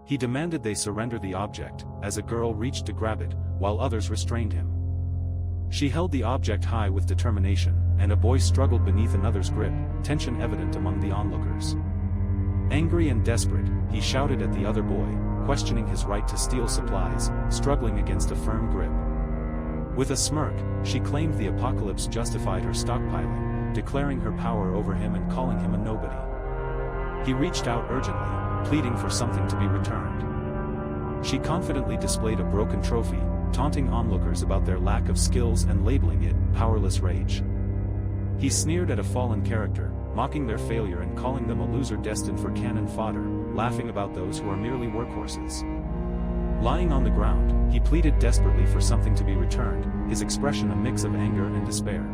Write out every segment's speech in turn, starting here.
He demanded they surrender the object, as a girl reached to grab it, while others restrained him. She held the object high with determination, and a boy struggled beneath another's grip, tension evident among the onlookers. Angry and desperate, he shouted at the other boy, questioning his right to steal supplies, struggling against a firm grip. With a smirk, she claimed the apocalypse justified her stockpiling, declaring her power over him and calling him a nobody. He reached out urgently, pleading for something to be returned. She confidently displayed a broken trophy, taunting onlookers about their lack of skills and labeling it powerless rage. He sneered at a fallen character, mocking their failure and calling them a loser destined for cannon fodder, laughing about those who are merely workhorses. Lying on the ground, he pleaded desperately for something to be returned, his expression a mix of anger and despair.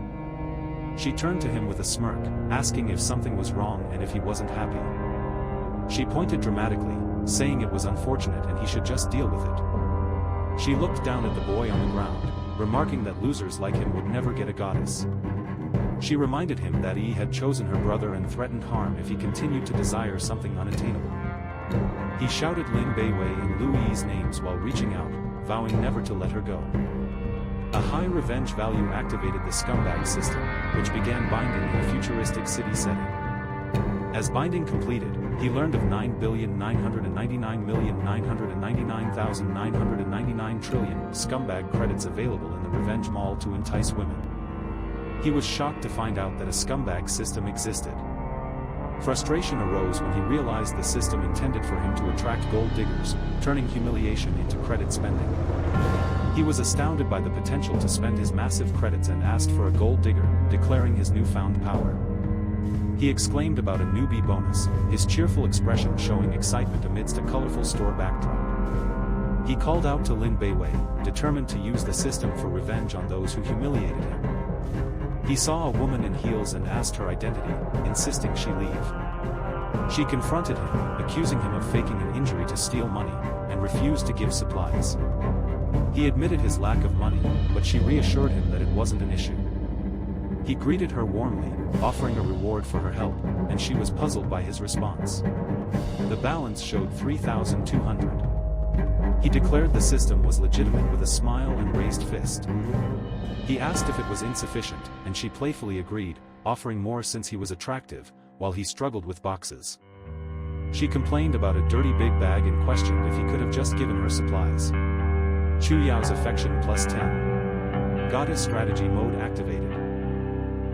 She turned to him with a smirk, asking if something was wrong and if he wasn't happy. She pointed dramatically, saying it was unfortunate and he should just deal with it. She looked down at the boy on the ground, remarking that losers like him would never get a goddess. She reminded him that he had chosen her brother and threatened harm if he continued to desire something unattainable. He shouted Lin Beiwei and Lu Yi's names while reaching out, vowing never to let her go. A high revenge value activated the scumbag system, which began binding in a futuristic city setting. As binding completed, he learned of 9,999,999,999 trillion scumbag credits available in the revenge mall to entice women. He was shocked to find out that a scumbag system existed. Frustration arose when he realized the system intended for him to attract gold diggers, turning humiliation into credit spending. He was astounded by the potential to spend his massive credits and asked for a gold digger, declaring his newfound power. He exclaimed about a newbie bonus, his cheerful expression showing excitement amidst a colorful store backdrop. He called out to Lin Beiwei, determined to use the system for revenge on those who humiliated him. He saw a woman in heels and asked her identity, insisting she leave. She confronted him, accusing him of faking an injury to steal money, and refused to give supplies. He admitted his lack of money, but she reassured him that it wasn't an issue. He greeted her warmly, offering a reward for her help, and she was puzzled by his response. The balance showed 3,200. He declared the system was legitimate with a smile and raised fist. He asked if it was insufficient, and she playfully agreed, offering more since he was attractive, while he struggled with boxes. She complained about a dirty big bag and questioned if he could have just given her supplies. Chu Yao's affection plus 10. Goddess strategy mode activated.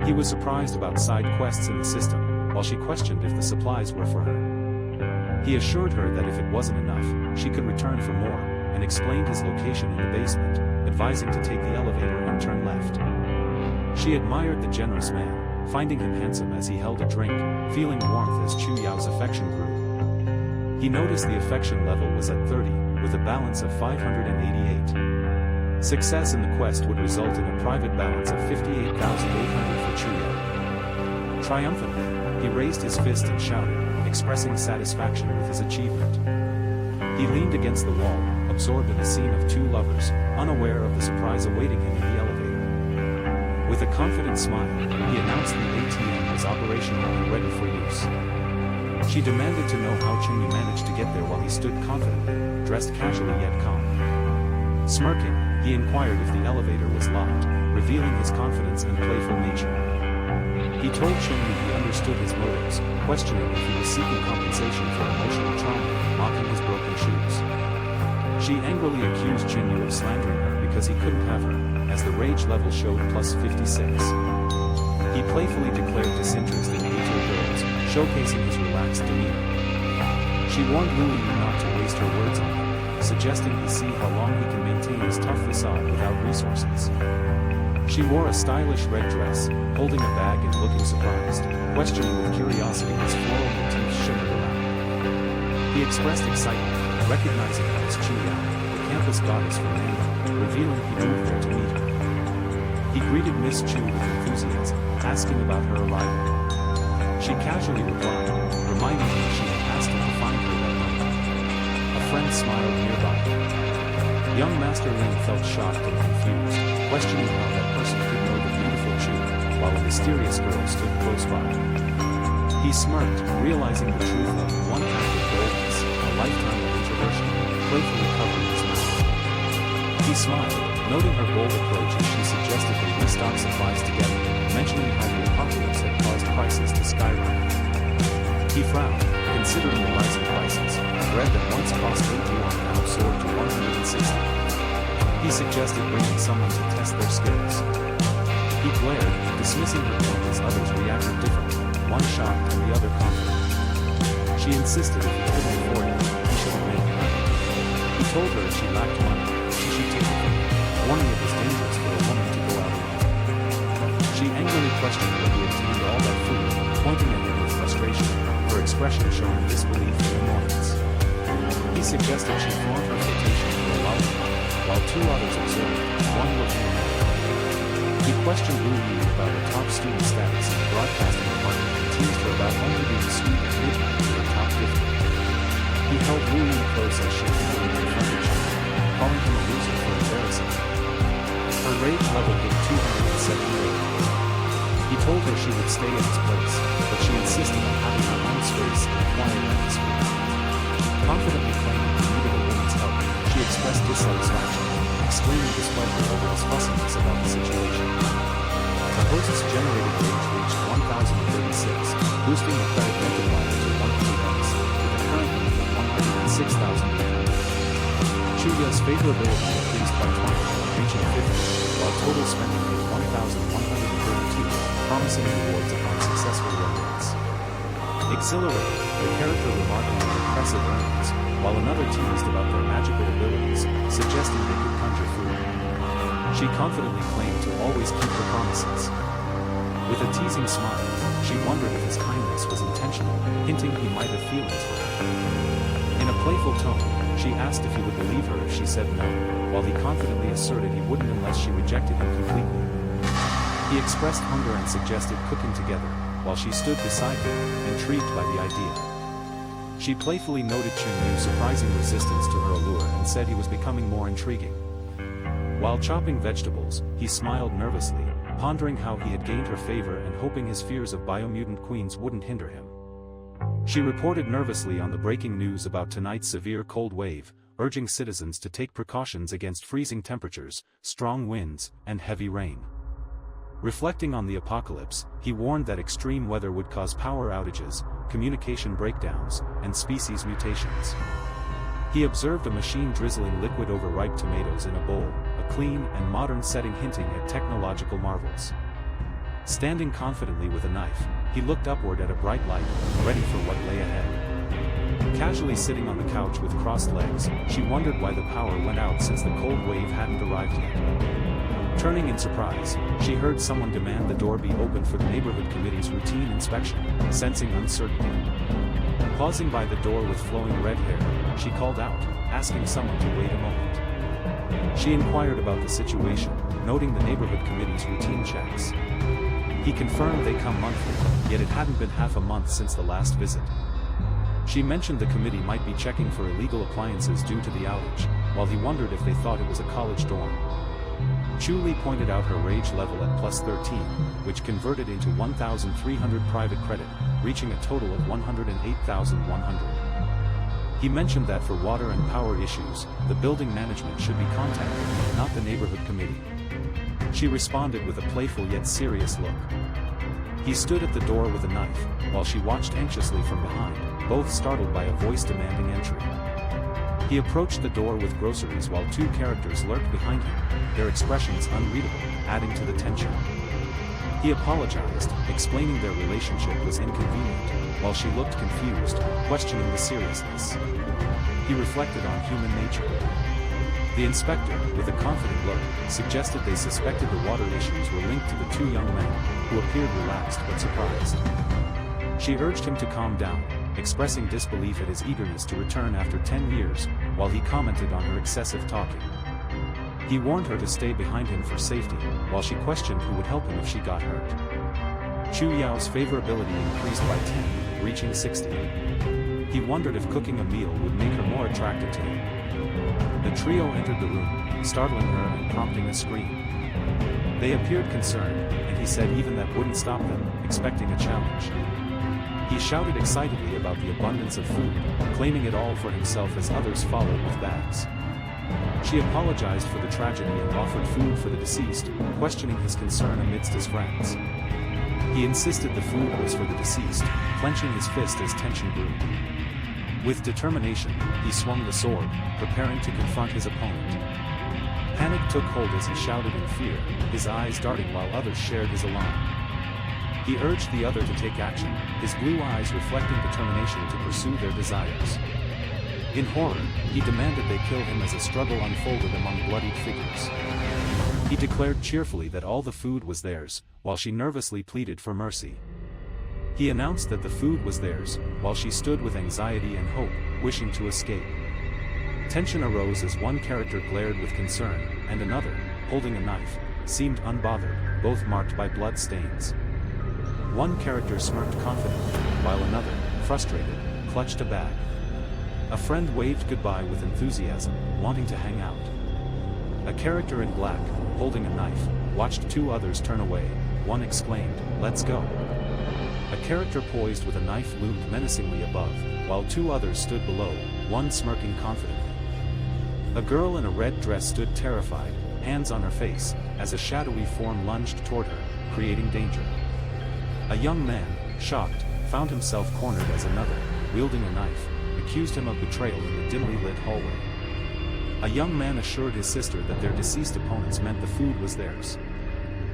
He was surprised about side quests in the system, while she questioned if the supplies were for her. He assured her that if it wasn't enough, she could return for more, and explained his location in the basement, advising to take the elevator and turn left. She admired the generous man, finding him handsome as he held a drink, feeling warmth as Chu Yao's affection grew. He noticed the affection level was at 30, with a balance of 588. Success in the quest would result in a private balance of 58,800 for Chu Yao. Triumphantly, he raised his fist and shouted, expressing satisfaction with his achievement. He leaned against the wall, absorbed in a scene of two lovers, unaware of the surprise awaiting him in the elevator. With a confident smile, he announced the ATM was operational and ready for use. She demanded to know how Chunyi managed to get there while he stood confidently, dressed casually yet calm. Smirking, he inquired if the elevator was locked, revealing his confidence and playful nature. He told Chunyi he understood his motives, questioning if he was seeking compensation for emotional trauma, mocking his broken shoes. She angrily accused Chunyi of slandering her because he couldn't have her, as the rage level showed plus 56. He playfully declared disinterest in Beetle girls, showcasing his relaxed demeanor. She warned Lu Yi not to waste her words on him, suggesting he see how long he can maintain his tough facade without resources. She wore a stylish red dress, holding a bag and looking surprised, questioning with curiosity as floral motifs shimmered around. He expressed excitement, recognizing her as Chu Yao, the campus goddess from Manhwa, revealing he moved there to meet her. He greeted Miss Chu with enthusiasm, asking about her arrival. She casually replied, reminding him she had asked him to find her that night. A friend smiled nearby. Young Master Lin felt shocked and confused, questioning how that person could know the beautiful Chu, while a mysterious girl stood close by. He smirked, realizing the truth of one act of boldness, a lifetime of introversion. playfully covering his mouth. He smiled, noting her bold approach, and she suggested they restock supplies together, mentioning how the apocalypse had caused prices to skyrocket. He frowned, considering the rising prices. Bread that once cost 8 yuan now soared to 160. He suggested bringing someone to test their skills. He glared, dismissing her point as others reacted differently, one shocked and the other confident. She insisted if he couldn't afford it, he should have made it. He told her if she lacked money, she should take it from him, warning it was dangerous for a woman to go out alone. She angrily questioned where he obtained all that food, pointing at him with frustration, her expression showing disbelief and annoyance. He suggested she flaunt her flirtation for a lollipop, while two others observed, one looking at her. He questioned Wu Yi about her top student status in the broadcasting department and teased her about only being sweet and midnight to her top 50. He held Wu Yi close as she confronted Chen, calling him a loser for embarrassing her. Her rage level hit 278. He told her she would stay in his place, but she insisted on having her own space and a quiet atmosphere. Confidently claiming he needed a woman's help, she expressed dissatisfaction, exclaiming displeasure over his fussiness about the situation. The host's generated rage reached 1,036, boosting the credit multiplier to 100x, with a current limit of 106,800. Chuya's favorability increased by 20, reaching 50, while total spending hit 1,132, promising rewards upon successful romance. Exhilarated, the character remarked on their impressive earnings, while another teased about their magical abilities, suggesting they could conjure food. She confidently claimed to always keep her promises. With a teasing smile, she wondered if his kindness was intentional, hinting he might have feelings for her. In a playful tone, she asked if he would believe her if she said no, while he confidently asserted he wouldn't unless she rejected him completely. He expressed hunger and suggested cooking together, while she stood beside him, intrigued by the idea. She playfully noted Chen Yu's surprising resistance to her allure and said he was becoming more intriguing. While chopping vegetables, he smiled nervously, pondering how he had gained her favor and hoping his fears of biomutant queens wouldn't hinder him. She reported nervously on the breaking news about tonight's severe cold wave, urging citizens to take precautions against freezing temperatures, strong winds, and heavy rain. Reflecting on the apocalypse, he warned that extreme weather would cause power outages, communication breakdowns, and species mutations. He observed a machine drizzling liquid over ripe tomatoes in a bowl, a clean and modern setting hinting at technological marvels. Standing confidently with a knife, he looked upward at a bright light, ready for what lay ahead. Casually sitting on the couch with crossed legs, she wondered why the power went out since the cold wave hadn't arrived yet. Turning in surprise, she heard someone demand the door be opened for the neighborhood committee's routine inspection, sensing uncertainty. Pausing by the door with flowing red hair, she called out, asking someone to wait a moment. She inquired about the situation, noting the neighborhood committee's routine checks. He confirmed they come monthly, yet it hadn't been half a month since the last visit. She mentioned the committee might be checking for illegal appliances due to the outage, while he wondered if they thought it was a college dorm. Chu Li pointed out her rage level at plus 13, which converted into 1,300 private credit, reaching a total of 108,100. He mentioned that for water and power issues, the building management should be contacted, not the neighborhood committee. She responded with a playful yet serious look. He stood at the door with a knife, while she watched anxiously from behind, both startled by a voice demanding entry. He approached the door with groceries while two characters lurked behind him, their expressions unreadable, adding to the tension. He apologized, explaining their relationship was inconvenient, while she looked confused, questioning the seriousness. He reflected on human nature. The inspector, with a confident look, suggested they suspected the water issues were linked to the two young men, who appeared relaxed but surprised. She urged him to calm down, expressing disbelief at his eagerness to return after 10 years, while he commented on her excessive talking. He warned her to stay behind him for safety, while she questioned who would help him if she got hurt. Chu Yao's favorability increased by 10, reaching 60. He wondered if cooking a meal would make her more attracted to him. The trio entered the room, startling her and prompting a scream. They appeared concerned, and he said even that wouldn't stop them, expecting a challenge. He shouted excitedly about the abundance of food, claiming it all for himself as others followed with bags. She apologized for the tragedy and offered food for the deceased, questioning his concern amidst his friends. He insisted the food was for the deceased, clenching his fist as tension grew. With determination, he swung the sword, preparing to confront his opponent. Panic took hold as he shouted in fear, his eyes darting while others shared his alarm. He urged the other to take action, his blue eyes reflecting determination to pursue their desires. In horror, he demanded they kill him as a struggle unfolded among bloodied figures. He declared cheerfully that all the food was theirs, while she nervously pleaded for mercy. He announced that the food was theirs, while she stood with anxiety and hope, wishing to escape. Tension arose as one character glared with concern, and another, holding a knife, seemed unbothered, both marked by blood stains. One character smirked confidently, while another, frustrated, clutched a bag. A friend waved goodbye with enthusiasm, wanting to hang out. A character in black, holding a knife, watched two others turn away. One exclaimed, "Let's go." A character poised with a knife loomed menacingly above, while two others stood below, one smirking confidently. A girl in a red dress stood terrified, hands on her face, as a shadowy form lunged toward her, creating danger. A young man, shocked, found himself cornered as another, wielding a knife, accused him of betrayal in the dimly lit hallway. A young man assured his sister that their deceased opponents meant the food was theirs.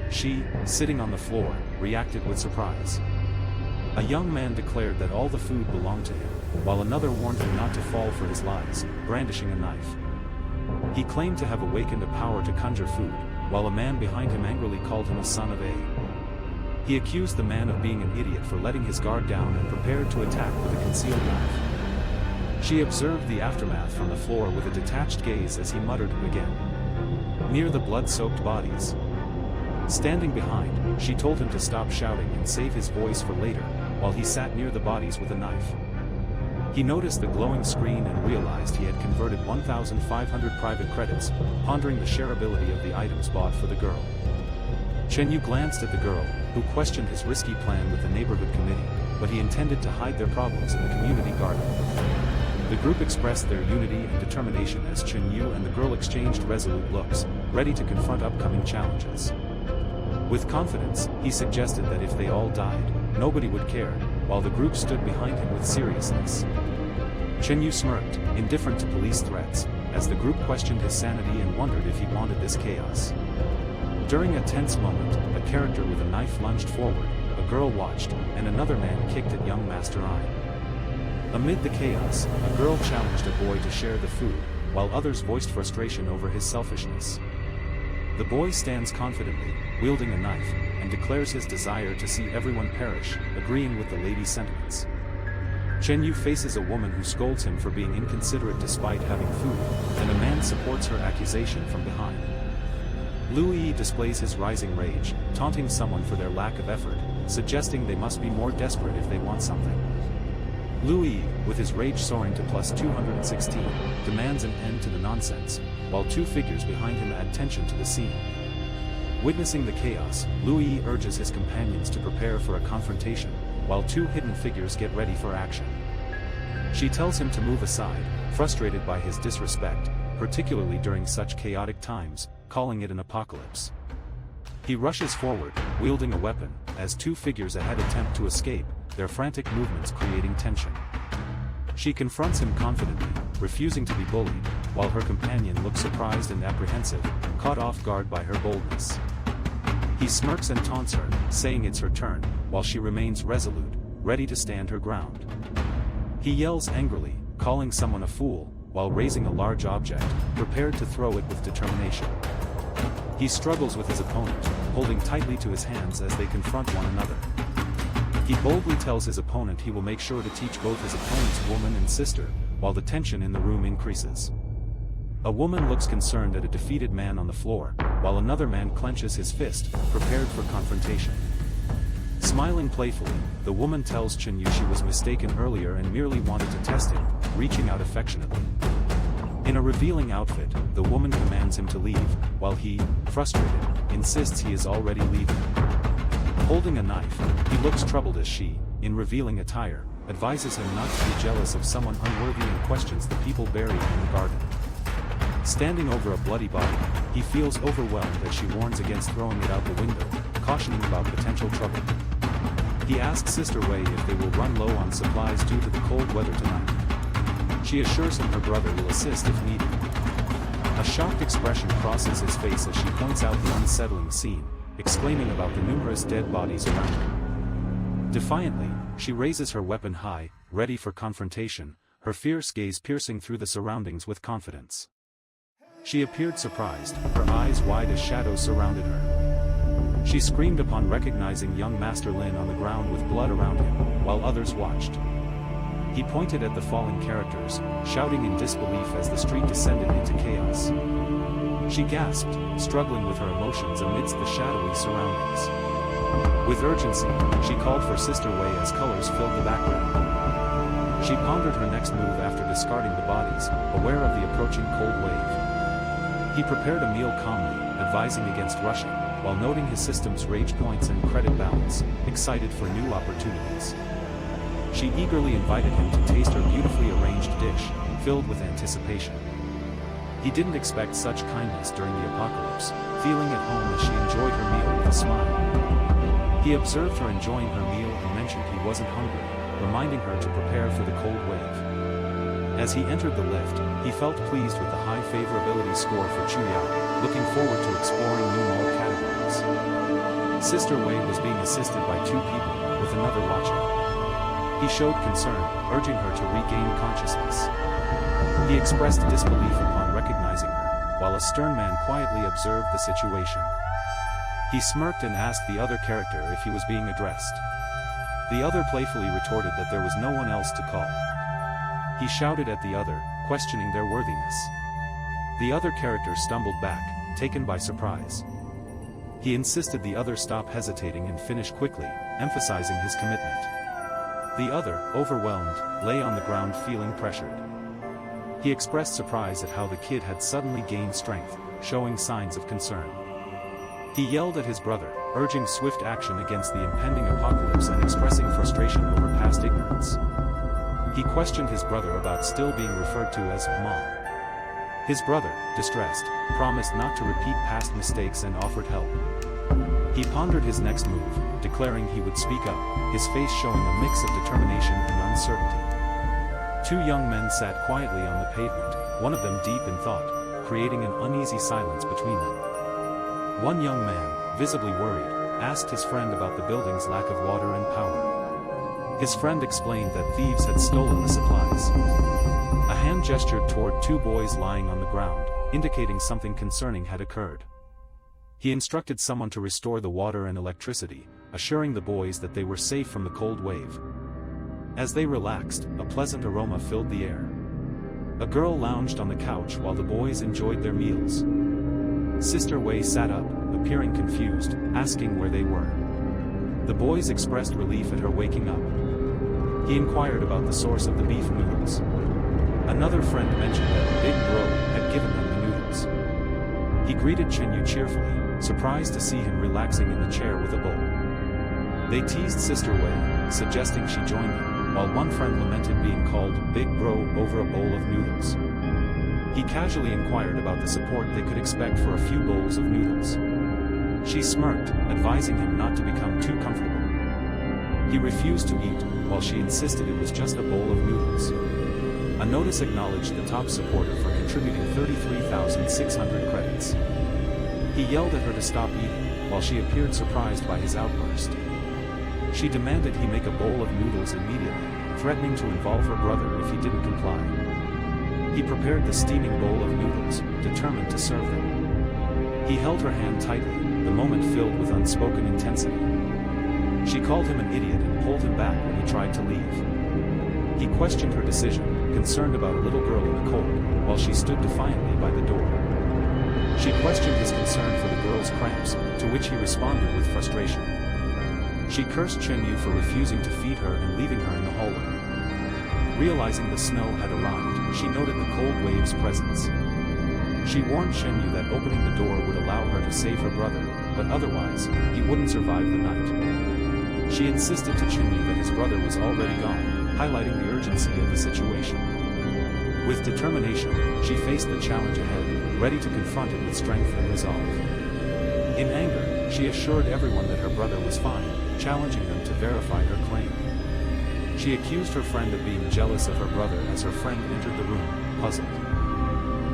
She, sitting on the floor, reacted with surprise. A young man declared that all the food belonged to him, while another warned him not to fall for his lies, brandishing a knife. He claimed to have awakened a power to conjure food, while a man behind him angrily called him a son of A. He accused the man of being an idiot for letting his guard down and prepared to attack with a concealed knife. She observed the aftermath from the floor with a detached gaze as he muttered again. Near the blood-soaked bodies. Standing behind, she told him to stop shouting and save his voice for later, while he sat near the bodies with a knife. He noticed the glowing screen and realized he had converted 1,500 private credits, pondering the shareability of the items bought for the girl. Chen-yu glanced at the girl, who questioned his risky plan with the neighborhood committee, but he intended to hide their problems in the community garden. The group expressed their unity and determination as Chen-yu and the girl exchanged resolute looks, ready to confront upcoming challenges. With confidence, he suggested that if they all died, nobody would care, while the group stood behind him with seriousness. Chen-yu smirked, indifferent to police threats, as the group questioned his sanity and wondered if he wanted this chaos. During a tense moment, a character with a knife lunged forward, a girl watched, and another man kicked at young Master Ai. Amid the chaos, a girl challenged a boy to share the food, while others voiced frustration over his selfishness. The boy stands confidently, wielding a knife, and declares his desire to see everyone perish, agreeing with the lady's sentiments. Chen-yu faces a woman who scolds him for being inconsiderate despite having food, and a man supports her accusation from behind. Louis displays his rising rage, taunting someone for their lack of effort, suggesting they must be more desperate if they want something. Louis, with his rage soaring to plus 216, demands an end to the nonsense, while two figures behind him add tension to the scene. Witnessing the chaos, Louis urges his companions to prepare for a confrontation, while two hidden figures get ready for action. She tells him to move aside, frustrated by his disrespect, particularly during such chaotic times, calling it an apocalypse. He rushes forward, wielding a weapon, as two figures ahead attempt to escape, their frantic movements creating tension. She confronts him confidently, refusing to be bullied, while her companion looks surprised and apprehensive, caught off guard by her boldness. He smirks and taunts her, saying it's her turn, while she remains resolute, ready to stand her ground. He yells angrily, calling someone a fool, while raising a large object, prepared to throw it with determination. He struggles with his opponent, holding tightly to his hands as they confront one another. He boldly tells his opponent he will make sure to teach both his opponent's woman and sister, while the tension in the room increases. A woman looks concerned at a defeated man on the floor, while another man clenches his fist, prepared for confrontation. Smiling playfully, the woman tells Chen-yu she was mistaken earlier and merely wanted to test him, reaching out affectionately. In a revealing outfit, the woman commands him to leave, while he, frustrated, insists he is already leaving. Holding a knife, he looks troubled as she, in revealing attire, advises him not to be jealous of someone unworthy and questions the people buried in the garden. Standing over a bloody body, he feels overwhelmed as she warns against throwing it out the window, cautioning about potential trouble. He asks Sister Wei if they will run low on supplies due to the cold weather tonight. She assures him her brother will assist if needed. A shocked expression crosses his face as she points out the unsettling scene, exclaiming about the numerous dead bodies around her. Defiantly, she raises her weapon high, ready for confrontation, her fierce gaze piercing through the surroundings with confidence. She appeared surprised, her eyes wide as shadows surrounded her. She screamed upon recognizing young Master Lin on the ground with blood around him, while others watched. He pointed at the fallen characters, shouting in disbelief as the street descended into chaos. She gasped, struggling with her emotions amidst the shadowy surroundings. With urgency, she called for Sister Wei as colors filled the background. She pondered her next move after discarding the bodies, aware of the approaching cold wave. He prepared a meal calmly, advising against rushing, while noting his system's rage points and credit balance, excited for new opportunities. She eagerly invited him to taste her beautifully arranged dish, filled with anticipation. He didn't expect such kindness during the apocalypse, feeling at home as she enjoyed her meal with a smile. He observed her enjoying her meal and mentioned he wasn't hungry, reminding her to prepare for the cold wave. As he entered the lift, he felt pleased with the high favorability score for Chuyao, looking forward to exploring new mall categories. Sister Wei was being assisted by two people, with another watching. He showed concern, urging her to regain consciousness. He expressed disbelief upon recognizing her, while a stern man quietly observed the situation. He smirked and asked the other character if he was being addressed. The other playfully retorted that there was no one else to call. He shouted at the other, questioning their worthiness. The other character stumbled back, taken by surprise. He insisted the other stop hesitating and finish quickly, emphasizing his commitment. The other, overwhelmed, lay on the ground feeling pressured. He expressed surprise at how the kid had suddenly gained strength, showing signs of concern. He yelled at his brother, urging swift action against the impending apocalypse and expressing frustration over past ignorance. He questioned his brother about still being referred to as Mom. His brother, distressed, promised not to repeat past mistakes and offered help. He pondered his next move, declaring he would speak up, his face showing a mix of determination and uncertainty. Two young men sat quietly on the pavement, one of them deep in thought, creating an uneasy silence between them. One young man, visibly worried, asked his friend about the building's lack of water and power. His friend explained that thieves had stolen the supplies. A hand gestured toward two boys lying on the ground, indicating something concerning had occurred. He instructed someone to restore the water and electricity, assuring the boys that they were safe from the cold wave. As they relaxed, a pleasant aroma filled the air. A girl lounged on the couch while the boys enjoyed their meals. Sister Wei sat up, appearing confused, asking where they were. The boys expressed relief at her waking up. He inquired about the source of the beef noodles. Another friend mentioned that Big Bro had given them the noodles. He greeted Chenyu cheerfully, surprised to see him relaxing in the chair with a bowl. They teased Sister Wei, suggesting she join them, while one friend lamented being called Big Bro over a bowl of noodles. He casually inquired about the support they could expect for a few bowls of noodles. She smirked, advising him not to become too comfortable. He refused to eat, while she insisted it was just a bowl of noodles. A notice acknowledged the top supporter for contributing 33,600 credits. He yelled at her to stop eating, while she appeared surprised by his outburst. She demanded he make a bowl of noodles immediately, threatening to involve her brother if he didn't comply. He prepared the steaming bowl of noodles, determined to serve them. He held her hand tightly, the moment filled with unspoken intensity. She called him an idiot and pulled him back when he tried to leave. He questioned her decision, concerned about a little girl in the cold, while she stood defiantly by the door. She questioned his concern for the girl's cramps, to which he responded with frustration. She cursed Chenyu for refusing to feed her and leaving her in the hallway. Realizing the snow had arrived, she noted the cold wave's presence. She warned Chenyu that opening the door would allow her to save her brother, but otherwise, he wouldn't survive the night. she insisted to Chinyu that his brother was already gone, highlighting the urgency of the situation. With determination, she faced the challenge ahead, ready to confront it with strength and resolve. In anger, she assured everyone that her brother was fine, challenging them to verify her claim. She accused her friend of being jealous of her brother as her friend entered the room, puzzled.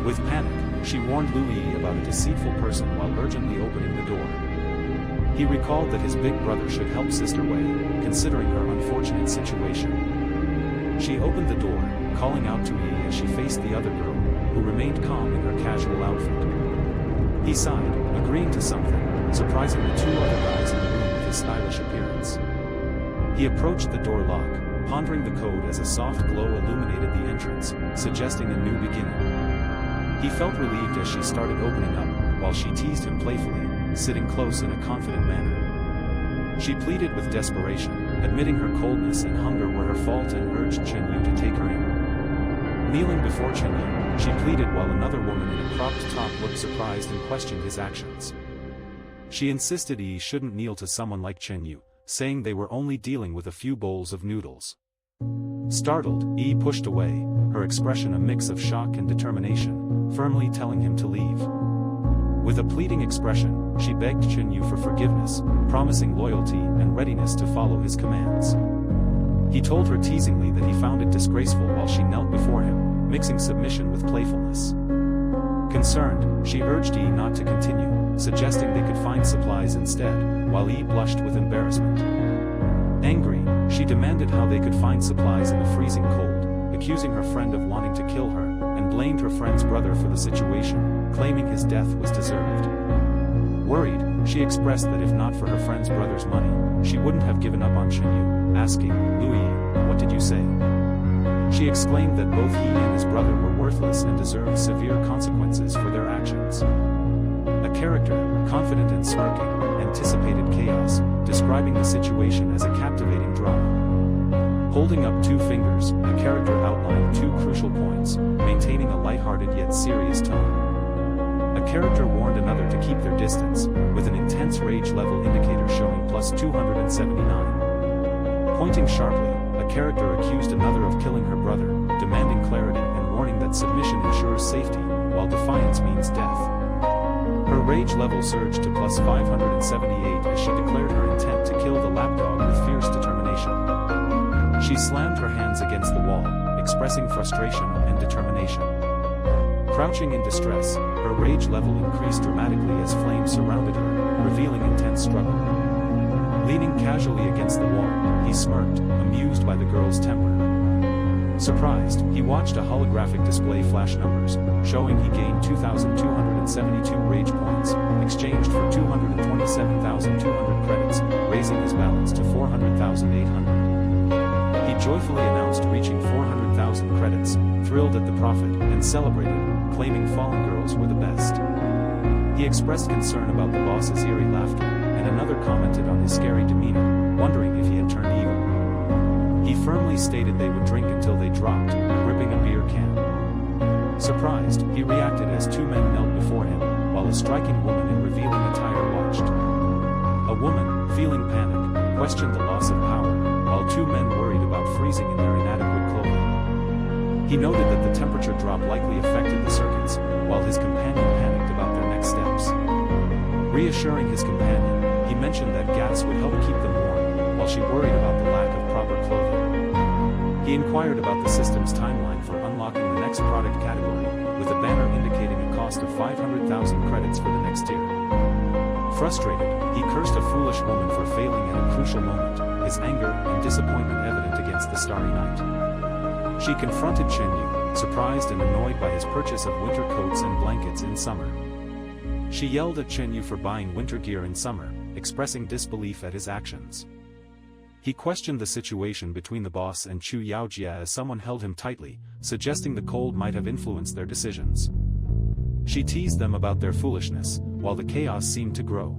With panic, she warned Lu Yi about a deceitful person while urgently opening the door. He recalled that his big brother should help Sister Wei, considering her unfortunate situation. She opened the door, calling out to Yi as she faced the other girl, who remained calm in her casual outfit. He sighed, agreeing to something, surprising the two other guys in the room with his stylish appearance. He approached the door lock, pondering the code as a soft glow illuminated the entrance, suggesting a new beginning. He felt relieved as she started opening up, while she teased him playfully, sitting close in a confident manner. She pleaded with desperation, admitting her coldness and hunger were her fault and urged Chenyu to take her in. Kneeling before Chenyu, she pleaded while another woman in a cropped top looked surprised and questioned his actions. She insisted Yi shouldn't kneel to someone like Chenyu, saying they were only dealing with a few bowls of noodles. Startled, Yi pushed away, her expression a mix of shock and determination, firmly telling him to leave. With a pleading expression, she begged Chenyu for forgiveness, promising loyalty and readiness to follow his commands. He told her teasingly that he found it disgraceful while she knelt before him, mixing submission with playfulness. Concerned, she urged Yi not to continue, suggesting they could find supplies instead, while Yi blushed with embarrassment. Angry, she demanded how they could find supplies in the freezing cold, accusing her friend of wanting to kill her, and blamed her friend's brother for the situation, claiming his death was deserved. Worried, she expressed that if not for her friend's brother's money, she wouldn't have given up on Chenyu, asking, "Lu Yi, what did you say?" She exclaimed that both he and his brother were worthless and deserved severe consequences for their actions. A character, confident and smirking, anticipated chaos, describing the situation as a captivating drama. Holding up two fingers, the character outlined two crucial points, maintaining a lighthearted yet serious tone. A character warned another to keep their distance, with an intense rage level indicator showing plus 279. Pointing sharply, a character accused another of killing her brother, demanding clarity and warning that submission ensures safety, while defiance means death. Her rage level surged to plus 578 as she declared her intent to kill the lapdog with fierce determination. She slammed her hands against the wall, expressing frustration and determination. Crouching in distress, her rage level increased dramatically as flames surrounded her, revealing intense struggle. Leaning casually against the wall, he smirked, amused by the girl's temper. Surprised, he watched a holographic display flash numbers, showing he gained 2,272 rage points, exchanged for 227,200 credits, raising his balance to 400,800. He joyfully announced reaching 400,000 credits, thrilled at the profit, and celebrated, claiming fallen girls were the best. He expressed concern about the boss's eerie laughter, and another commented on his scary demeanor, wondering if he had turned evil. He firmly stated they would drink until they dropped, gripping a beer can. Surprised, he reacted as two men knelt before him, while a striking woman in revealing attire watched. A woman, feeling panic, questioned the loss of power, while two men worried about freezing in their inadequate clothing. He noted that the temperature drop likely affected the circuits, while his companion panicked about their next steps. Reassuring his companion, he mentioned that gas would help keep them warm, while she worried about the lack of proper clothing. He inquired about the system's timeline for unlocking the next product category, with a banner indicating a cost of 500,000 credits for the next tier. Frustrated, he cursed a foolish woman for failing at a crucial moment, his anger and disappointment evident against the Starry Night. She confronted Chenyu, surprised and annoyed by his purchase of winter coats and blankets in summer. She yelled at Chenyu for buying winter gear in summer, expressing disbelief at his actions. He questioned the situation between the boss and Chu Yaojia as someone held him tightly, suggesting the cold might have influenced their decisions. She teased them about their foolishness, while the chaos seemed to grow.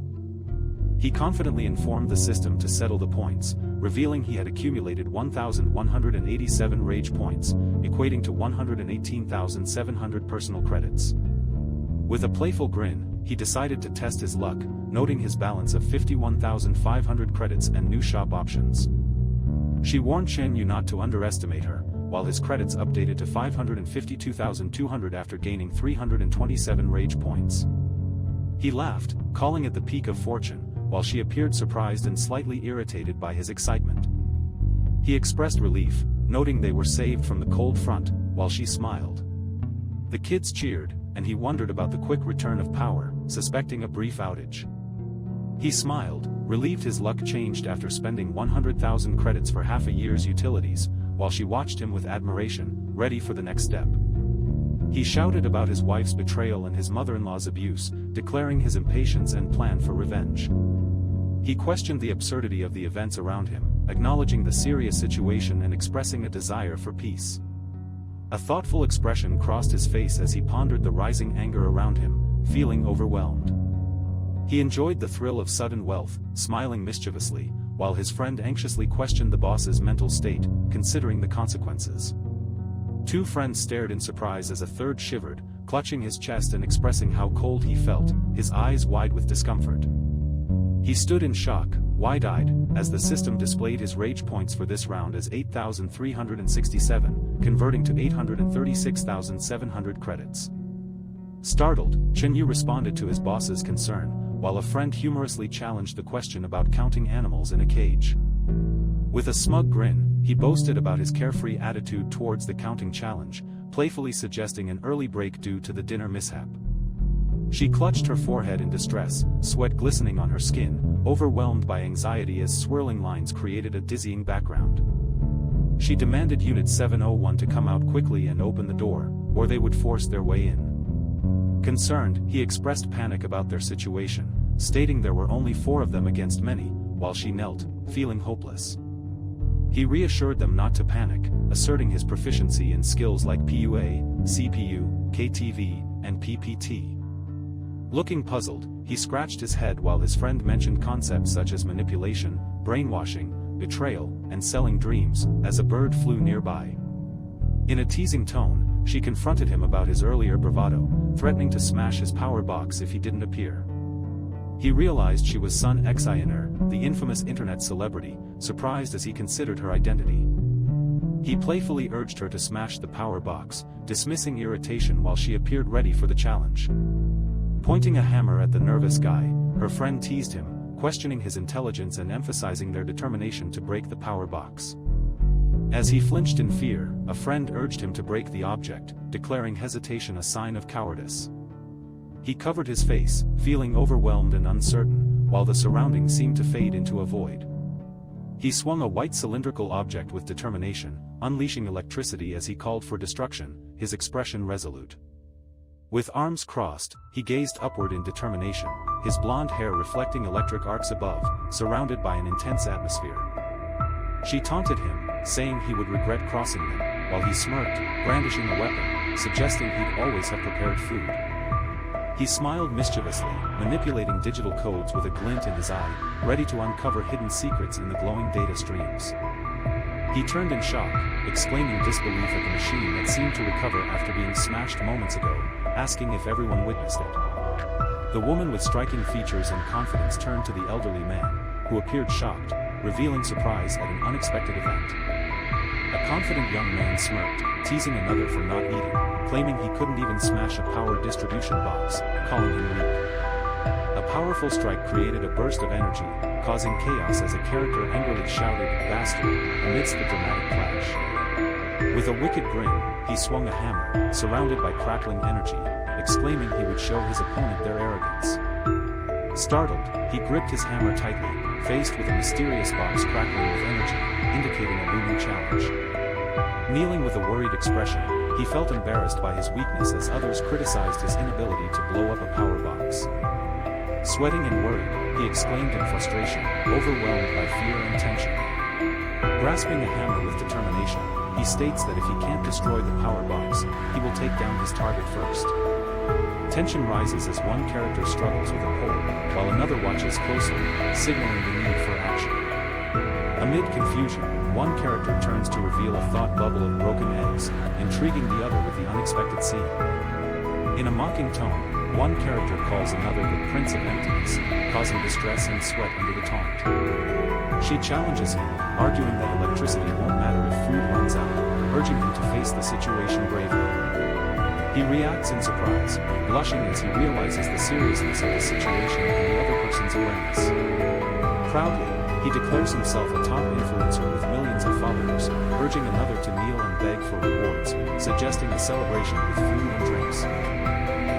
He confidently informed the system to settle the points, revealing he had accumulated 1,187 rage points, equating to 118,700 personal credits. With a playful grin, he decided to test his luck, noting his balance of 51,500 credits and new shop options. She warned Shen Yu not to underestimate her, while his credits updated to 552,200 after gaining 327 rage points. He laughed, calling it the peak of fortune, while she appeared surprised and slightly irritated by his excitement. He expressed relief, noting they were saved from the cold front, while she smiled. The kids cheered, and he wondered about the quick return of power, suspecting a brief outage. He smiled, relieved his luck changed after spending 100,000 credits for half a year's utilities, while she watched him with admiration, ready for the next step. He shouted about his wife's betrayal and his mother-in-law's abuse, declaring his impatience and plan for revenge. He questioned the absurdity of the events around him, acknowledging the serious situation and expressing a desire for peace. A thoughtful expression crossed his face as he pondered the rising anger around him, feeling overwhelmed. He enjoyed the thrill of sudden wealth, smiling mischievously, while his friend anxiously questioned the boss's mental state, considering the consequences. Two friends stared in surprise as a third shivered, clutching his chest and expressing how cold he felt, his eyes wide with discomfort. He stood in shock, wide-eyed, as the system displayed his rage points for this round as 8,367, converting to 836,700 credits. Startled, Shen Yu responded to his boss's concern, while a friend humorously challenged the question about counting animals in a cage. With a smug grin, he boasted about his carefree attitude towards the counting challenge, playfully suggesting an early break due to the dinner mishap. She clutched her forehead in distress, sweat glistening on her skin, overwhelmed by anxiety as swirling lines created a dizzying background. She demanded Unit 701 to come out quickly and open the door, or they would force their way in. Concerned, he expressed panic about their situation, stating there were only 4 of them against many, while she knelt, feeling hopeless. He reassured them not to panic, asserting his proficiency in skills like PUA, CPU, KTV, and PPT. Looking puzzled, he scratched his head while his friend mentioned concepts such as manipulation, brainwashing, betrayal, and selling dreams, as a bird flew nearby. In a teasing tone, she confronted him about his earlier bravado, threatening to smash his power box if he didn't appear. He realized she was Sun Xiner, the infamous internet celebrity, surprised as he considered her identity. He playfully urged her to smash the power box, dismissing irritation while she appeared ready for the challenge. Pointing a hammer at the nervous guy, her friend teased him, questioning his intelligence and emphasizing their determination to break the power box. As he flinched in fear, a friend urged him to break the object, declaring hesitation a sign of cowardice. He covered his face, feeling overwhelmed and uncertain, while the surroundings seemed to fade into a void. He swung a white cylindrical object with determination, unleashing electricity as he called for destruction, his expression resolute. With arms crossed, he gazed upward in determination, his blonde hair reflecting electric arcs above, surrounded by an intense atmosphere. She taunted him, saying he would regret crossing them, while he smirked, brandishing a weapon, suggesting he'd always have prepared food. He smiled mischievously, manipulating digital codes with a glint in his eye, ready to uncover hidden secrets in the glowing data streams. He turned in shock, exclaiming disbelief at the machine that seemed to recover after being smashed moments ago, asking if everyone witnessed it. The woman with striking features and confidence turned to the elderly man, who appeared shocked, revealing surprise at an unexpected event. A confident young man smirked, teasing another for not eating, claiming he couldn't even smash a power distribution box, calling him weak. A powerful strike created a burst of energy, causing chaos as a character angrily shouted, "Bastard," amidst the dramatic clash. With a wicked grin, he swung a hammer, surrounded by crackling energy, exclaiming he would show his opponent their arrogance. Startled, he gripped his hammer tightly, faced with a mysterious box crackling with energy, indicating a looming challenge. Kneeling with a worried expression, he felt embarrassed by his weakness as others criticized his inability to blow up a power box. Sweating and worried, he exclaimed in frustration, overwhelmed by fear and tension. Grasping a hammer with determination, he states that if he can't destroy the power box, he will take down his target first. Tension rises as one character struggles with a pole, while another watches closely, signaling the need for action. Amid confusion, one character turns to reveal a thought bubble of broken eggs, intriguing the other with the unexpected scene. In a mocking tone, One character calls another the Prince of Emptiness, causing distress and sweat under the taunt. She challenges him, arguing that electricity won't matter if food runs out, urging him to face the situation bravely. He reacts in surprise, blushing as he realizes the seriousness of the situation and the other person's awareness. Proudly, he declares himself a top influencer with millions of followers, urging another to kneel and beg for rewards, suggesting a celebration with food and drinks.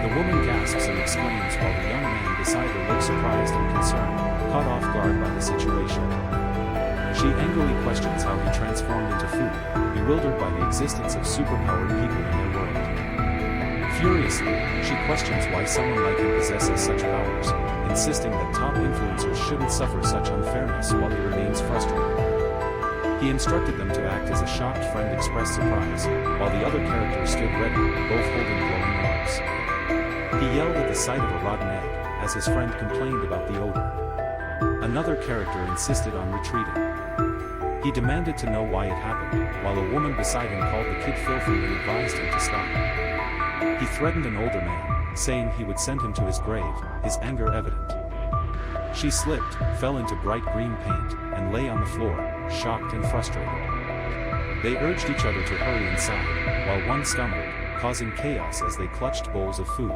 The woman gasps and exclaims while the young man beside her looks surprised and concerned, caught off guard by the situation. She angrily questions how he transformed into food, bewildered by the existence of superpowered people in their world. Furiously, she questions why someone like him possesses such powers, insisting that top influencers shouldn't suffer such unfairness while he remains frustrated. He instructed them to act as a shocked friend expressed surprise, while the other characters stood ready, both holding glowing orbs. He yelled at the sight of a rotten egg, as his friend complained about the odor. Another character insisted on retreating. He demanded to know why it happened, while a woman beside him called the kid filthy and advised him to stop. He threatened an older man, saying he would send him to his grave, his anger evident. She slipped, fell into bright green paint, and lay on the floor, shocked and frustrated. They urged each other to hurry inside, while one stumbled, causing chaos as they clutched bowls of food.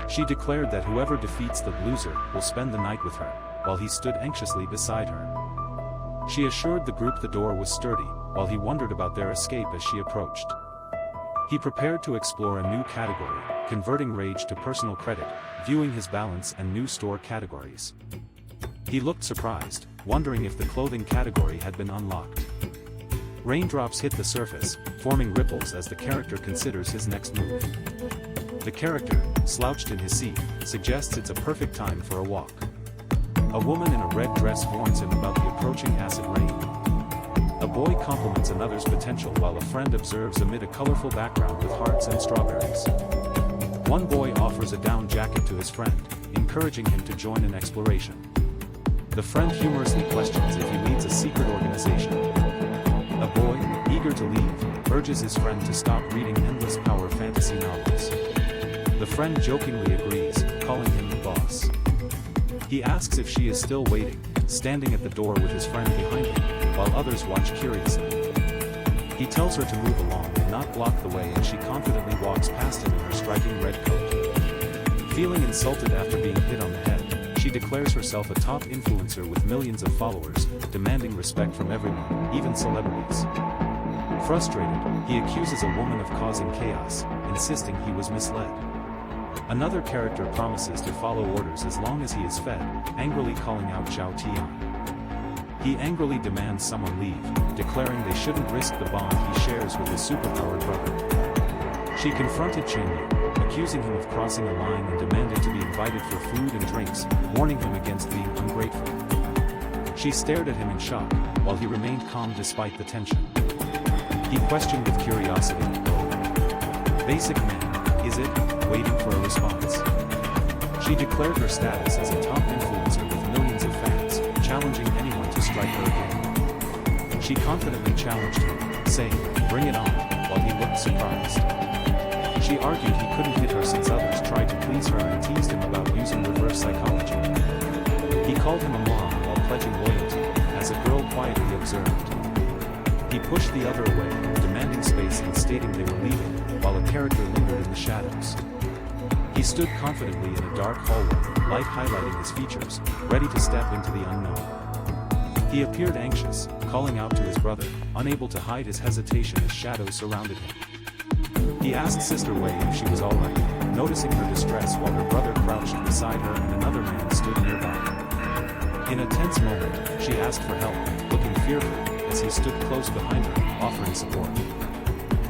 She declared that whoever defeats the loser will spend the night with her, while he stood anxiously beside her. She assured the group the door was sturdy, while he wondered about their escape as she approached. He prepared to explore a new category, converting rage to personal credit, viewing his balance and new store categories. He looked surprised, wondering if the clothing category had been unlocked. Raindrops hit the surface, forming ripples as the character considers his next move. The character, slouched in his seat, suggests it's a perfect time for a walk. A woman in a red dress warns him about the approaching acid rain. A boy compliments another's potential while a friend observes amid a colorful background with hearts and strawberries. One boy offers a down jacket to his friend, encouraging him to join an exploration. The friend humorously questions if he leads a secret organization. A boy, eager to leave, urges his friend to stop reading endless power fantasy novels. The friend jokingly agrees, calling him the boss. He asks if she is still waiting, standing at the door with his friend behind him, while others watch curiously. He tells her to move along and not block the way, and she confidently walks past him in her striking red coat. Feeling insulted after being hit on the head, she declares herself a top influencer with millions of followers, demanding respect from everyone, even celebrities. Frustrated, he accuses a woman of causing chaos, insisting he was misled. Another character promises to follow orders as long as he is fed, angrily calling out Zhao Tian. He angrily demands someone leave, declaring they shouldn't risk the bond he shares with his superpowered brother. She confronted Chen Yu, accusing him of crossing a line and demanded to be invited for food and drinks, warning him against being ungrateful. She stared at him in shock, while he remained calm despite the tension. He questioned with curiosity. Basic man, is it? Waiting for a response. She declared her status as a top influencer with millions of fans, challenging anyone to strike her again. She confidently challenged him, saying, "Bring it on," while he looked surprised. She argued he couldn't hit her since others tried to please her and teased him about using reverse psychology. He called him a moron while pledging loyalty, as a girl quietly observed. He pushed the other away, demanding space and stating they were leaving, while a character lingered in the shadows. He stood confidently in a dark hallway, light highlighting his features, ready to step into the unknown. He appeared anxious, calling out to his brother, unable to hide his hesitation as shadows surrounded him. He asked Sister Wei if she was alright, noticing her distress while her brother crouched beside her and another man stood nearby. In a tense moment, she asked for help, looking fearful, as he stood close behind her, offering support.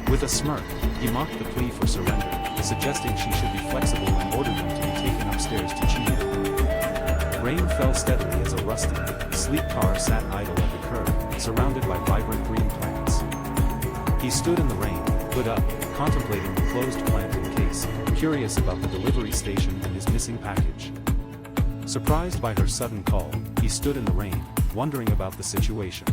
With a smirk, he mocked the plea for surrender, suggesting she should be flexible and ordered them to be taken upstairs to Chi. Rain fell steadily as a rusty, sleek car sat idle at the curb, surrounded by vibrant green plants. He stood in the rain, hood up, contemplating the closed plant case, curious about the delivery station and his missing package. Surprised by her sudden call, he stood in the rain, wondering about the situation.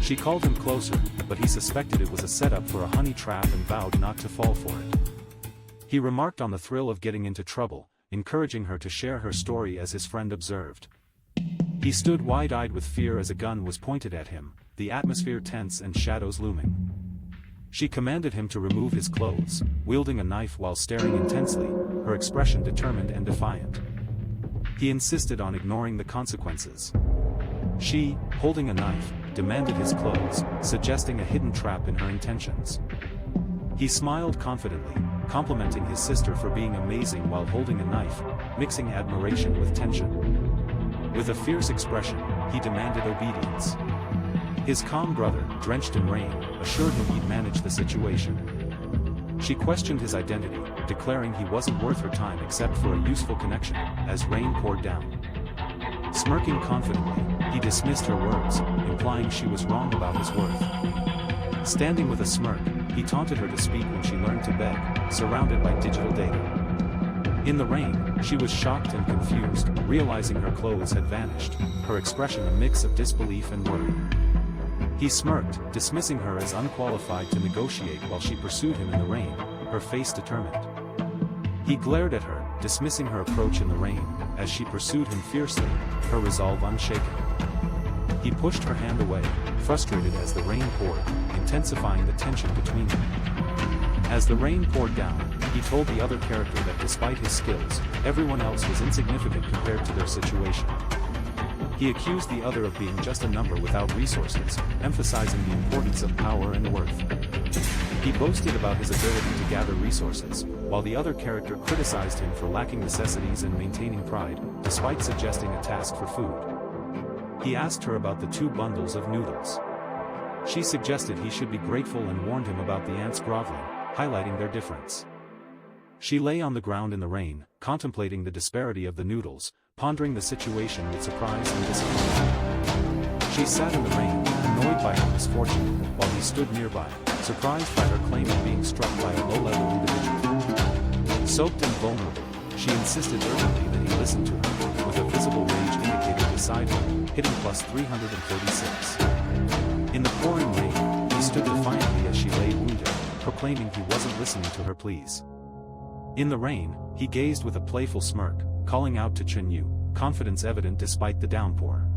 She called him closer, but he suspected it was a setup for a honey trap and vowed not to fall for it. He remarked on the thrill of getting into trouble, encouraging her to share her story as his friend observed. He stood wide-eyed with fear as a gun was pointed at him, the atmosphere tense and shadows looming. She commanded him to remove his clothes, wielding a knife while staring intensely, her expression determined and defiant. He insisted on ignoring the consequences. She, holding a knife, demanded his clothes, suggesting a hidden trap in her intentions. He smiled confidently, complimenting his sister for being amazing while holding a knife, mixing admiration with tension. With a fierce expression, he demanded obedience. His calm brother, drenched in rain, assured him he'd manage the situation. She questioned his identity, declaring he wasn't worth her time except for a useful connection, as rain poured down. Smirking confidently, he dismissed her words, implying she was wrong about his worth. Standing with a smirk, he taunted her to speak when she learned to beg, surrounded by digital data. In the rain, she was shocked and confused, realizing her clothes had vanished, her expression a mix of disbelief and worry. He smirked, dismissing her as unqualified to negotiate while she pursued him in the rain, her face determined. He glared at her, dismissing her approach in the rain, as she pursued him fiercely, her resolve unshaken. He pushed her hand away, frustrated as the rain poured, intensifying the tension between them. As the rain poured down, he told the other character that despite his skills, everyone else was insignificant compared to their situation. He accused the other of being just a number without resources, emphasizing the importance of power and worth. He boasted about his ability to gather resources, while the other character criticized him for lacking necessities and maintaining pride, despite suggesting a task for food. He asked her about the 2 bundles of noodles. She suggested he should be grateful and warned him about the ants groveling, highlighting their difference. She lay on the ground in the rain, contemplating the disparity of the noodles, pondering the situation with surprise and disappointment. She sat in the rain, annoyed by her misfortune, while he stood nearby, surprised by her claim of being struck by a low-level individual. Soaked and vulnerable, she insisted urgently that he listen to her, with a visible rage indicator beside her, hitting plus 336. In the pouring rain, he stood defiantly as she lay wounded, proclaiming he wasn't listening to her pleas. In the rain, he gazed with a playful smirk, calling out to Chen-yu, confidence evident despite the downpour.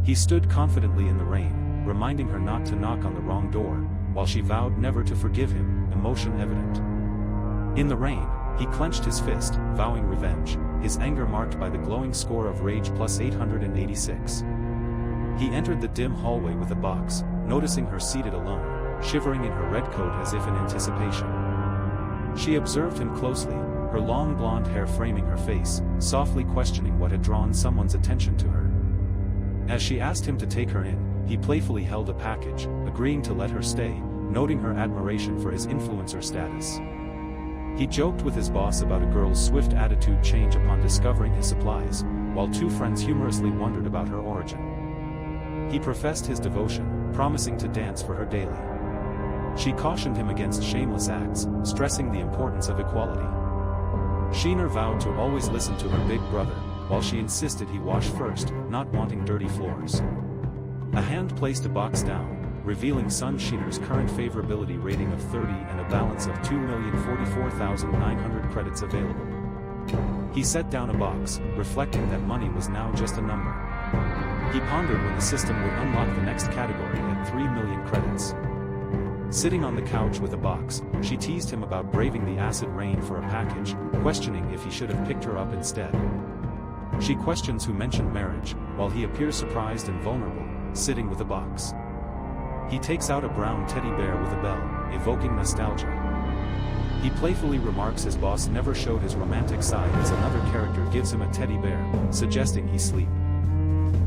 He stood confidently in the rain, reminding her not to knock on the wrong door, while she vowed never to forgive him, emotion evident. In the rain, he clenched his fist, vowing revenge, his anger marked by the glowing score of rage plus 886. He entered the dim hallway with a box, noticing her seated alone, shivering in her red coat as if in anticipation. She observed him closely, her long blonde hair framing her face, softly questioning what had drawn someone's attention to her. As she asked him to take her in, he playfully held a package, agreeing to let her stay, noting her admiration for his influencer status. He joked with his boss about a girl's swift attitude change upon discovering his supplies, while 2 friends humorously wondered about her origin. He professed his devotion, promising to dance for her daily. She cautioned him against shameless acts, stressing the importance of equality. Sheener vowed to always listen to her big brother, while she insisted he wash first, not wanting dirty floors. A hand placed a box down, revealing Sun Sheener's current favorability rating of 30 and a balance of 2,044,900 credits available. He set down a box, reflecting that money was now just a number. He pondered when the system would unlock the next category at 3 million credits. Sitting on the couch with a box, she teased him about braving the acid rain for a package, questioning if he should have picked her up instead. She questions who mentioned marriage, while he appears surprised and vulnerable, sitting with a box. He takes out a brown teddy bear with a bell, evoking nostalgia. He playfully remarks his boss never showed his romantic side as another character gives him a teddy bear, suggesting he sleep.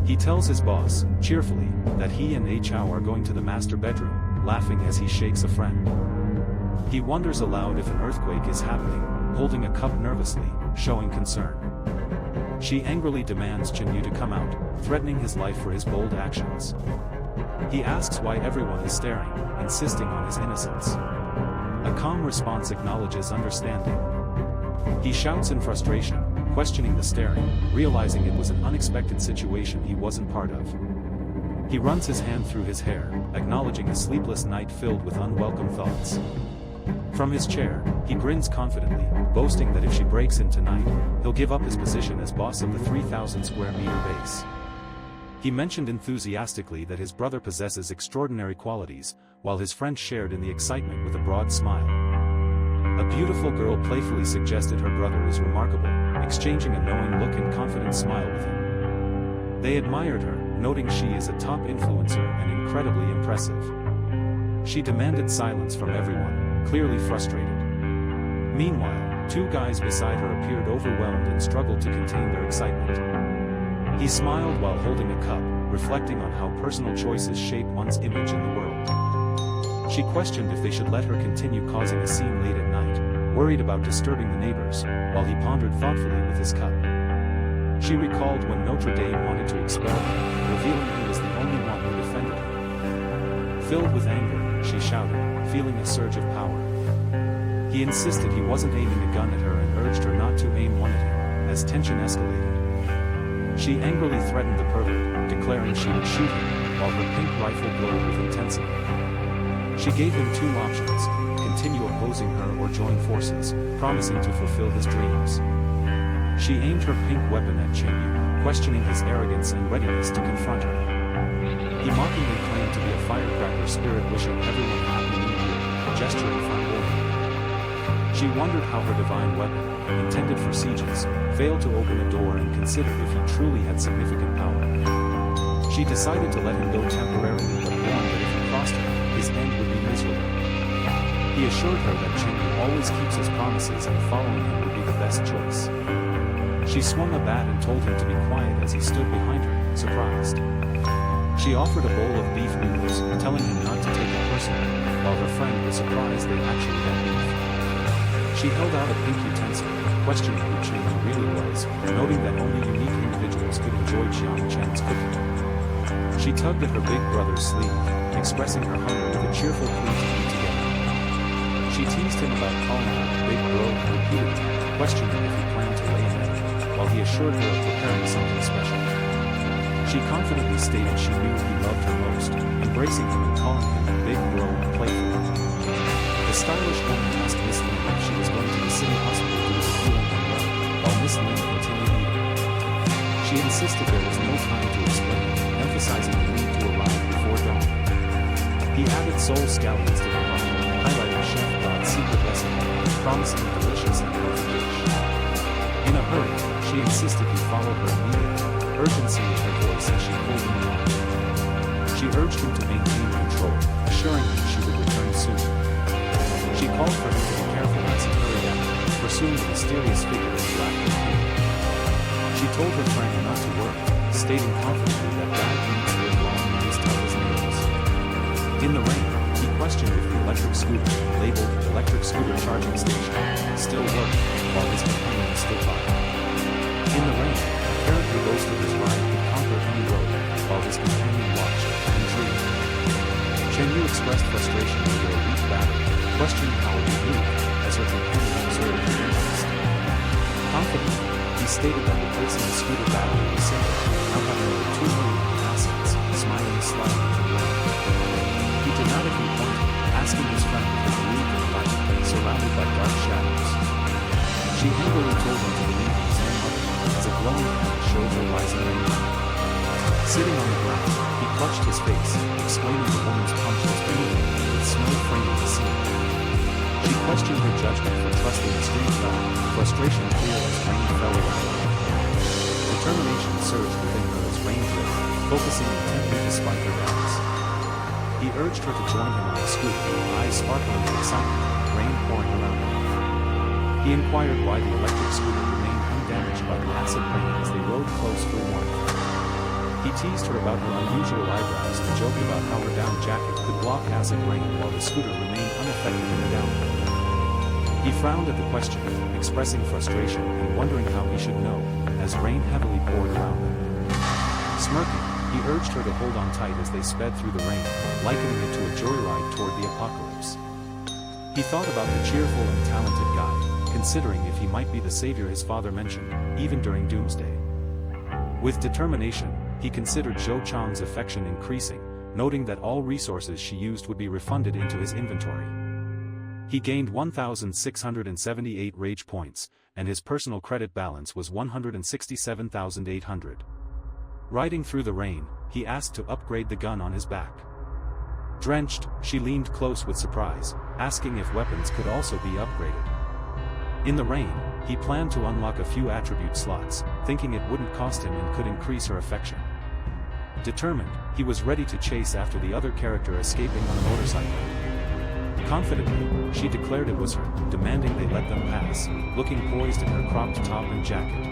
He tells his boss, cheerfully, that he and Chao are going to the master bedroom, laughing as he shakes a friend. He wonders aloud if an earthquake is happening, holding a cup nervously, showing concern. She angrily demands Chen-yu to come out, threatening his life for his bold actions. He asks why everyone is staring, insisting on his innocence. A calm response acknowledges understanding. He shouts in frustration, questioning the staring, realizing it was an unexpected situation he wasn't part of. He runs his hand through his hair, acknowledging a sleepless night filled with unwelcome thoughts. From his chair, he grins confidently, boasting that if she breaks in tonight, he'll give up his position as boss of the 3,000 square meter base. He mentioned enthusiastically that his brother possesses extraordinary qualities, while his friend shared in the excitement with a broad smile. A beautiful girl playfully suggested her brother is remarkable, exchanging a knowing look and confident smile with him. They admired her, noting she is a top influencer and incredibly impressive. She demanded silence from everyone, clearly frustrated. Meanwhile, two guys beside her appeared overwhelmed and struggled to contain their excitement. He smiled while holding a cup, reflecting on how personal choices shape one's image in the world. She questioned if they should let her continue causing a scene late at night, worried about disturbing the neighbors, while he pondered thoughtfully with his cup. She recalled when Notre Dame wanted to expel him, revealing he was the only one who defended her. Filled with anger, she shouted, feeling a surge of power. He insisted he wasn't aiming a gun at her and urged her not to aim one at him, as tension escalated. She angrily threatened the pervert, declaring she would shoot him, while her pink rifle glowed with intensity. She gave him two options: continue opposing her or join forces, promising to fulfill his dreams. She aimed her pink weapon at Chen, questioning his arrogance and readiness to confront her. He mockingly claimed to be a firecracker spirit wishing everyone happy new year, gesturing for order. She wondered how her divine weapon, intended for sieges, failed to open a door and considered if he truly had significant power. She decided to let him go temporarily but warned that if he crossed her, his end would be miserable. He assured her that Chen always keeps his promises and following him would be the best choice. She swung a bat and told him to be quiet as he stood behind her, surprised. She offered a bowl of beef noodles, telling him not to take it personally, while her friend was surprised they actually had beef. She held out a pink utensil, questioning who Chen really was, noting that only unique individuals could enjoy Jiang Chen's cooking. She tugged at her big brother's sleeve, expressing her hunger with a cheerful plea to eat together. She teased him about calling her big bro repeatedly, questioning if he planned to lay an egg, while he assured her of preparing something special. She confidently stated she knew he loved her most, embracing him and calling him big bro playfully. The stylish woman asked Miss Lin if she was going to the city hospital due to feeling unwell, while Miss Lin continued eating. She insisted there was no time to explain, emphasizing the need to arrive before dawn. He added soul scallions to the buffet, highlighting Chef God's secret recipe, promising a delicious and healthy dish. In a hurry, she insisted he follow her immediately, urgency in her voice as she pulled him along. She urged him to maintain control, assuring him she would return soon. She called for him to be careful as he hurried out, pursuing the mysterious figure in black and pink. She told her friend not to worry, stating confidently that bad deeds live long in this town as nails. In the rain, he questioned if the electric scooter, labeled electric scooter charging station, still worked, while his companion stood by. In the rain, apparently boasted his ride could conquer any road, while his companion watched, intrigued. Chen Yu expressed frustration over a weak battery, questioning how it would move, as her companion observed the impact. Confidently, he stated that replacing the scooter battery was simple, now having over 2 million assets, smiling slightly in the rain. He dramatically pointed, asking his friend if they believed in the light, surrounded by dark shadows. She angrily told him to believe in his own mother, as a glowing hand showed her rising rainbow. Sitting on the ground, he clutched his face, explaining the woman's punch was painful, with snow framing the scene. She questioned her judgment for trusting the street fell, frustration clear as rain fell around her. Determination surged within her as rain dripped, focusing intently despite her doubts. He urged her to join him on the scooter, eyes sparkling with excitement, rain pouring around her. He inquired why the electric scooter remained undamaged by the acid rain as they rode close for warmth. He teased her about her unusual eyebrows and joked about how her down jacket could block acid rain while the scooter remained unaffected in the downpour. He frowned at the question, expressing frustration and wondering how he should know, as rain heavily poured around them. Smirking, he urged her to hold on tight as they sped through the rain, likening it to a joyride toward the apocalypse. He thought about the cheerful and talented guy, considering if he might be the savior his father mentioned, even during Doomsday. With determination, he considered Zhou Chang's affection increasing, noting that all resources she used would be refunded into his inventory. He gained 1,678 rage points, and his personal credit balance was 167,800. Riding through the rain, he asked to upgrade the gun on his back. Drenched, she leaned close with surprise, asking if weapons could also be upgraded. In the rain, he planned to unlock a few attribute slots, thinking it wouldn't cost him and could increase her affection. Determined, he was ready to chase after the other character escaping on a motorcycle. Confidently, she declared it was her, demanding they let them pass, looking poised in her cropped top and jacket.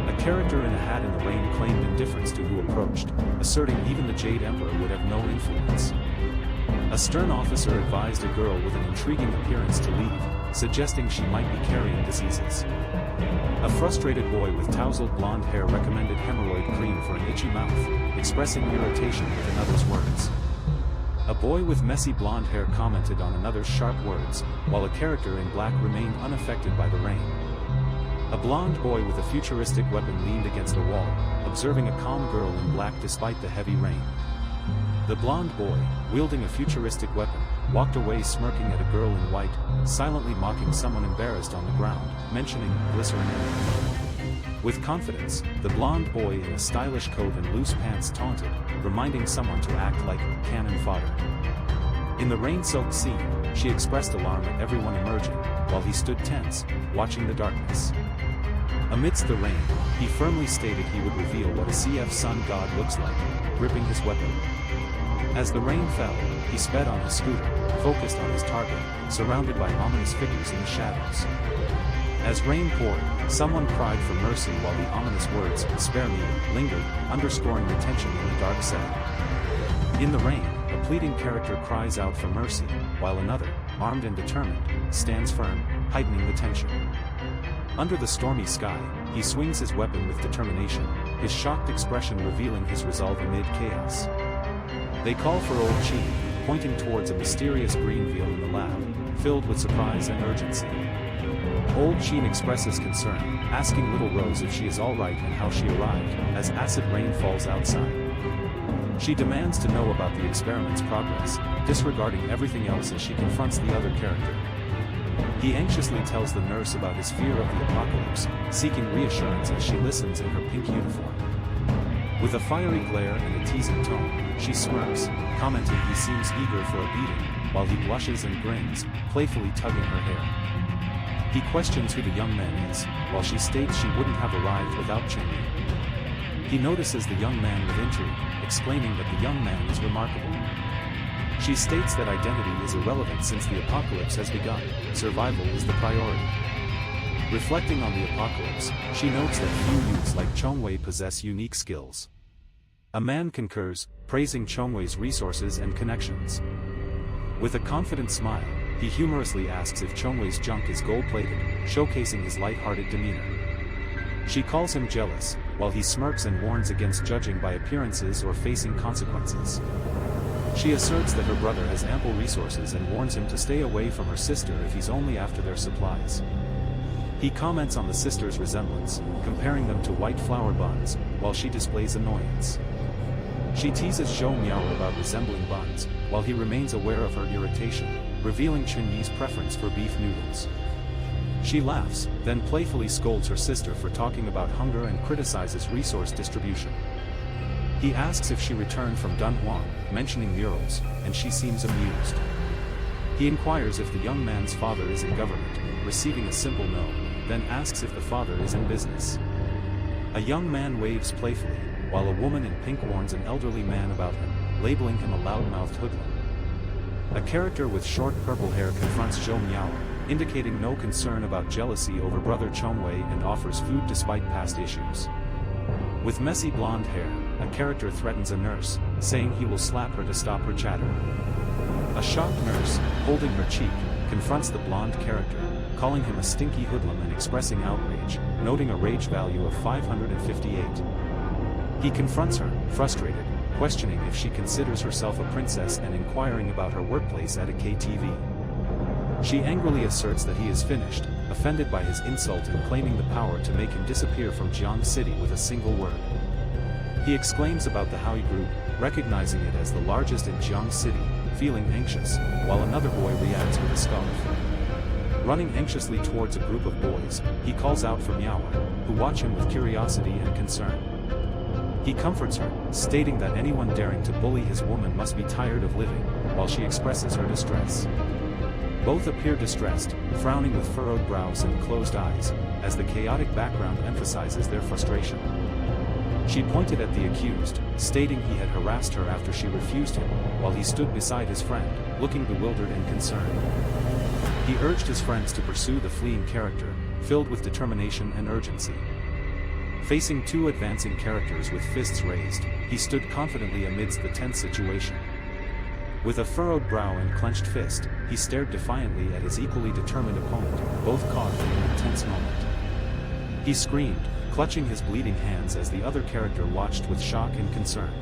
A character in a hat in the rain claimed indifference to who approached, asserting even the Jade Emperor would have no influence. A stern officer advised a girl with an intriguing appearance to leave, suggesting she might be carrying diseases. A frustrated boy with tousled blonde hair recommended hemorrhoid cream for an itchy mouth, expressing irritation with another's words. A boy with messy blonde hair commented on another's sharp words, while a character in black remained unaffected by the rain. A blonde boy with a futuristic weapon leaned against a wall, observing a calm girl in black despite the heavy rain. The blonde boy, wielding a futuristic weapon, walked away smirking at a girl in white, silently mocking someone embarrassed on the ground, mentioning glycerin in it. With confidence, the blonde boy in a stylish coat and loose pants taunted, reminding someone to act like cannon fodder. In the rain-soaked scene, she expressed alarm at everyone emerging, while he stood tense, watching the darkness. Amidst the rain, he firmly stated he would reveal what a CF sun god looks like, gripping his weapon. As the rain fell, he sped on his scooter, focused on his target, surrounded by ominous figures in the shadows. As rain poured, someone cried for mercy while the ominous words, "Spare me," lingered, underscoring the tension in the dark setting. In the rain, a pleading character cries out for mercy, while another, armed and determined, stands firm, heightening the tension. Under the stormy sky, he swings his weapon with determination, his shocked expression revealing his resolve amid chaos. They call for Old Chi, pointing towards a mysterious green veil in the lab, filled with surprise and urgency. Old Sheen expresses concern, asking Little Rose if she is alright and how she arrived, as acid rain falls outside. She demands to know about the experiment's progress, disregarding everything else as she confronts the other character. He anxiously tells the nurse about his fear of the apocalypse, seeking reassurance as she listens in her pink uniform. With a fiery glare and a teasing tone, she smirks, commenting he seems eager for a beating, while he blushes and grins, playfully tugging her hair. He questions who the young man is, while she states she wouldn't have arrived without Cheng-Yi. He notices the young man with intrigue, explaining that the young man is remarkable. She states that identity is irrelevant since the apocalypse has begun, survival is the priority. Reflecting on the apocalypse, she notes that few youths like Chong-Wei possess unique skills. A man concurs, praising Chong-Wei's resources and connections. With a confident smile, he humorously asks if Chong-Wei's junk is gold-plated, showcasing his light-hearted demeanor. She calls him jealous, while he smirks and warns against judging by appearances or facing consequences. She asserts that her brother has ample resources and warns him to stay away from her sister if he's only after their supplies. He comments on the sisters' resemblance, comparing them to white flower buns, while she displays annoyance. She teases Zhou Miao about resembling buns, while he remains aware of her irritation, revealing Chun-Yi's preference for beef noodles. She laughs, then playfully scolds her sister for talking about hunger and criticizes resource distribution. He asks if she returned from Dunhuang, mentioning murals, and she seems amused. He inquires if the young man's father is in government, receiving a simple no, then asks if the father is in business. A young man waves playfully, while a woman in pink warns an elderly man about him, labeling him a loud-mouthed hoodlum. A character with short purple hair confronts Zhou Miao, indicating no concern about jealousy over brother Chong-Wei and offers food despite past issues. With messy blonde hair, a character threatens a nurse, saying he will slap her to stop her chatter. A shocked nurse, holding her cheek, confronts the blonde character, calling him a stinky hoodlum and expressing outrage, noting a rage value of 558. He confronts her, frustrated, questioning if she considers herself a princess and inquiring about her workplace at a KTV. She angrily asserts that he is finished, offended by his insult and claiming the power to make him disappear from Jiang City with a single word. He exclaims about the Howie Group, recognizing it as the largest in Jiang City, feeling anxious, while another boy reacts with a scarf. Running anxiously towards a group of boys, he calls out for Manhwa, who watch him with curiosity and concern. He comforts her, stating that anyone daring to bully his woman must be tired of living, while she expresses her distress. Both appear distressed, frowning with furrowed brows and closed eyes, as the chaotic background emphasizes their frustration. She pointed at the accused, stating he had harassed her after she refused him, while he stood beside his friend, looking bewildered and concerned. He urged his friends to pursue the fleeing character, filled with determination and urgency. Facing two advancing characters with fists raised, he stood confidently amidst the tense situation. With a furrowed brow and clenched fist, he stared defiantly at his equally determined opponent, both caught in an intense moment. He screamed, clutching his bleeding hands as the other character watched with shock and concern.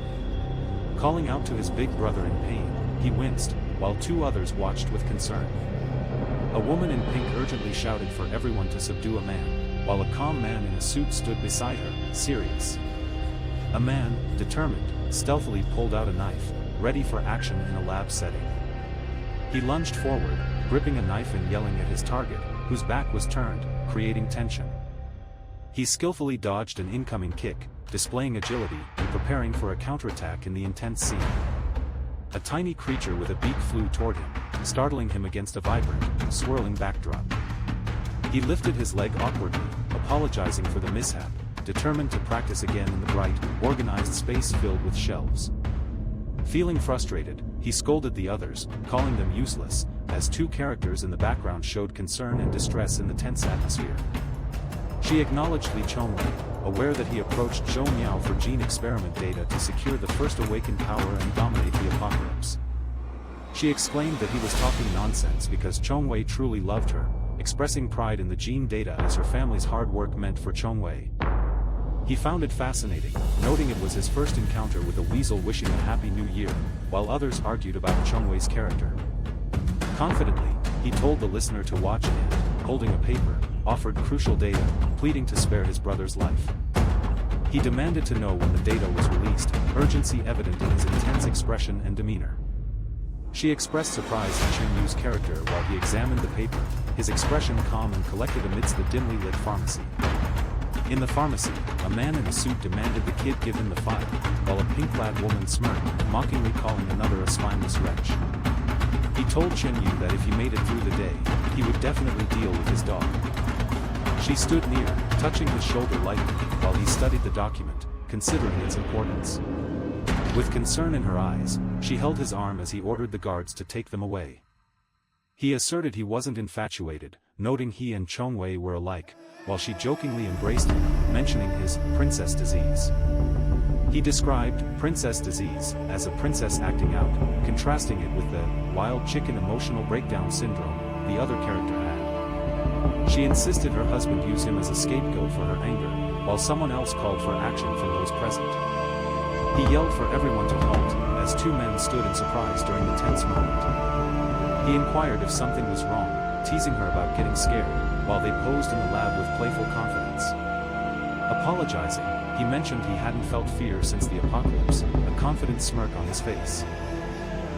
Calling out to his big brother in pain, he winced, while two others watched with concern. A woman in pink urgently shouted for everyone to subdue a man, while a calm man in a suit stood beside her, serious. A man, determined, stealthily pulled out a knife, ready for action in a lab setting. He lunged forward, gripping a knife and yelling at his target, whose back was turned, creating tension. He skillfully dodged an incoming kick, displaying agility and preparing for a counterattack in the intense scene. A tiny creature with a beak flew toward him, startling him against a vibrant, swirling backdrop. He lifted his leg awkwardly, apologizing for the mishap, determined to practice again in the bright, organized space filled with shelves. Feeling frustrated, he scolded the others, calling them useless, as two characters in the background showed concern and distress in the tense atmosphere. She acknowledged Lee Chongwei, aware that he approached Zhou Miao for gene experiment data to secure the first awakened power and dominate the apocalypse. She exclaimed that he was talking nonsense because Chongwei truly loved her, expressing pride in the gene data as her family's hard work meant for Chongwei. He found it fascinating, noting it was his first encounter with a weasel wishing a happy new year, while others argued about Chongwei's character. Confidently, he told the listener to watch and, holding a paper, offered crucial data, pleading to spare his brother's life. He demanded to know when the data was released, urgency evident in his intense expression and demeanor. She expressed surprise at Chen Yu's character while he examined the paper, his expression calm and collected amidst the dimly lit pharmacy. In the pharmacy, a man in a suit demanded the kid give him the file, while a pink-clad woman smirked, mockingly calling another a spineless wretch. He told Chen Yu that if he made it through the day, he would definitely deal with his dog. She stood near, touching his shoulder lightly, while he studied the document, considering its importance. With concern in her eyes, she held his arm as he ordered the guards to take them away. He asserted he wasn't infatuated, noting he and Chongwei were alike, while she jokingly embraced him, mentioning his princess disease. He described princess disease as a princess acting out, contrasting it with the wild chicken emotional breakdown syndrome the other character had. She insisted her husband use him as a scapegoat for her anger, while someone else called for action from those present. He yelled for everyone to halt, as two men stood in surprise during the tense moment. He inquired if something was wrong, teasing her about getting scared, while they posed in the lab with playful confidence. Apologizing, he mentioned he hadn't felt fear since the apocalypse, a confident smirk on his face.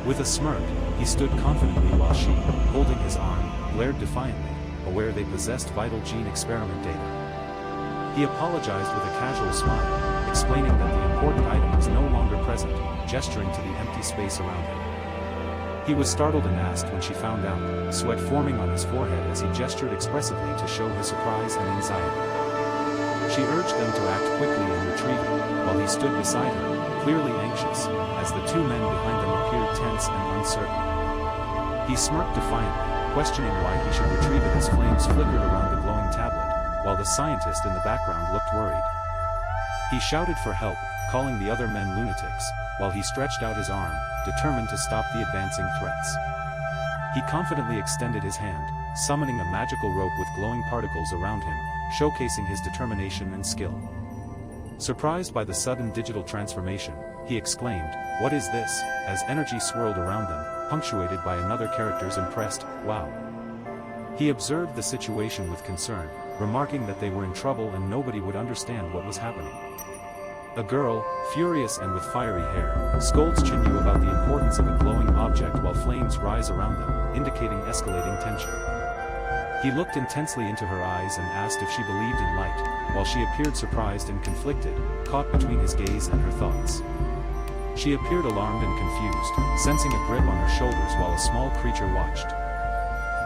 With a smirk, he stood confidently while she, holding his arm, glared defiantly, aware they possessed vital gene experiment data. He apologized with a casual smile, explaining that the important item was no longer present, gesturing to the empty space around him. He was startled and asked when she found out, sweat forming on his forehead as he gestured expressively to show his surprise and anxiety. She urged them to act quickly and retrieve it, while he stood beside her, clearly anxious, as the two men behind them appeared tense and uncertain. He smirked defiantly, questioning why he should retrieve it as flames flickered around the glowing tablet, while the scientist in the background looked worried. He shouted for help, calling the other men lunatics, while he stretched out his arm, determined to stop the advancing threats. He confidently extended his hand, summoning a magical rope with glowing particles around him, showcasing his determination and skill. Surprised by the sudden digital transformation, he exclaimed, "What is this?" as energy swirled around them, punctuated by another character's impressed, "Wow." He observed the situation with concern, remarking that they were in trouble and nobody would understand what was happening. A girl, furious and with fiery hair, scolds Chinyu about the importance of a glowing object while flames rise around them, indicating escalating tension. He looked intensely into her eyes and asked if she believed in light, while she appeared surprised and conflicted, caught between his gaze and her thoughts. She appeared alarmed and confused, sensing a grip on her shoulders while a small creature watched.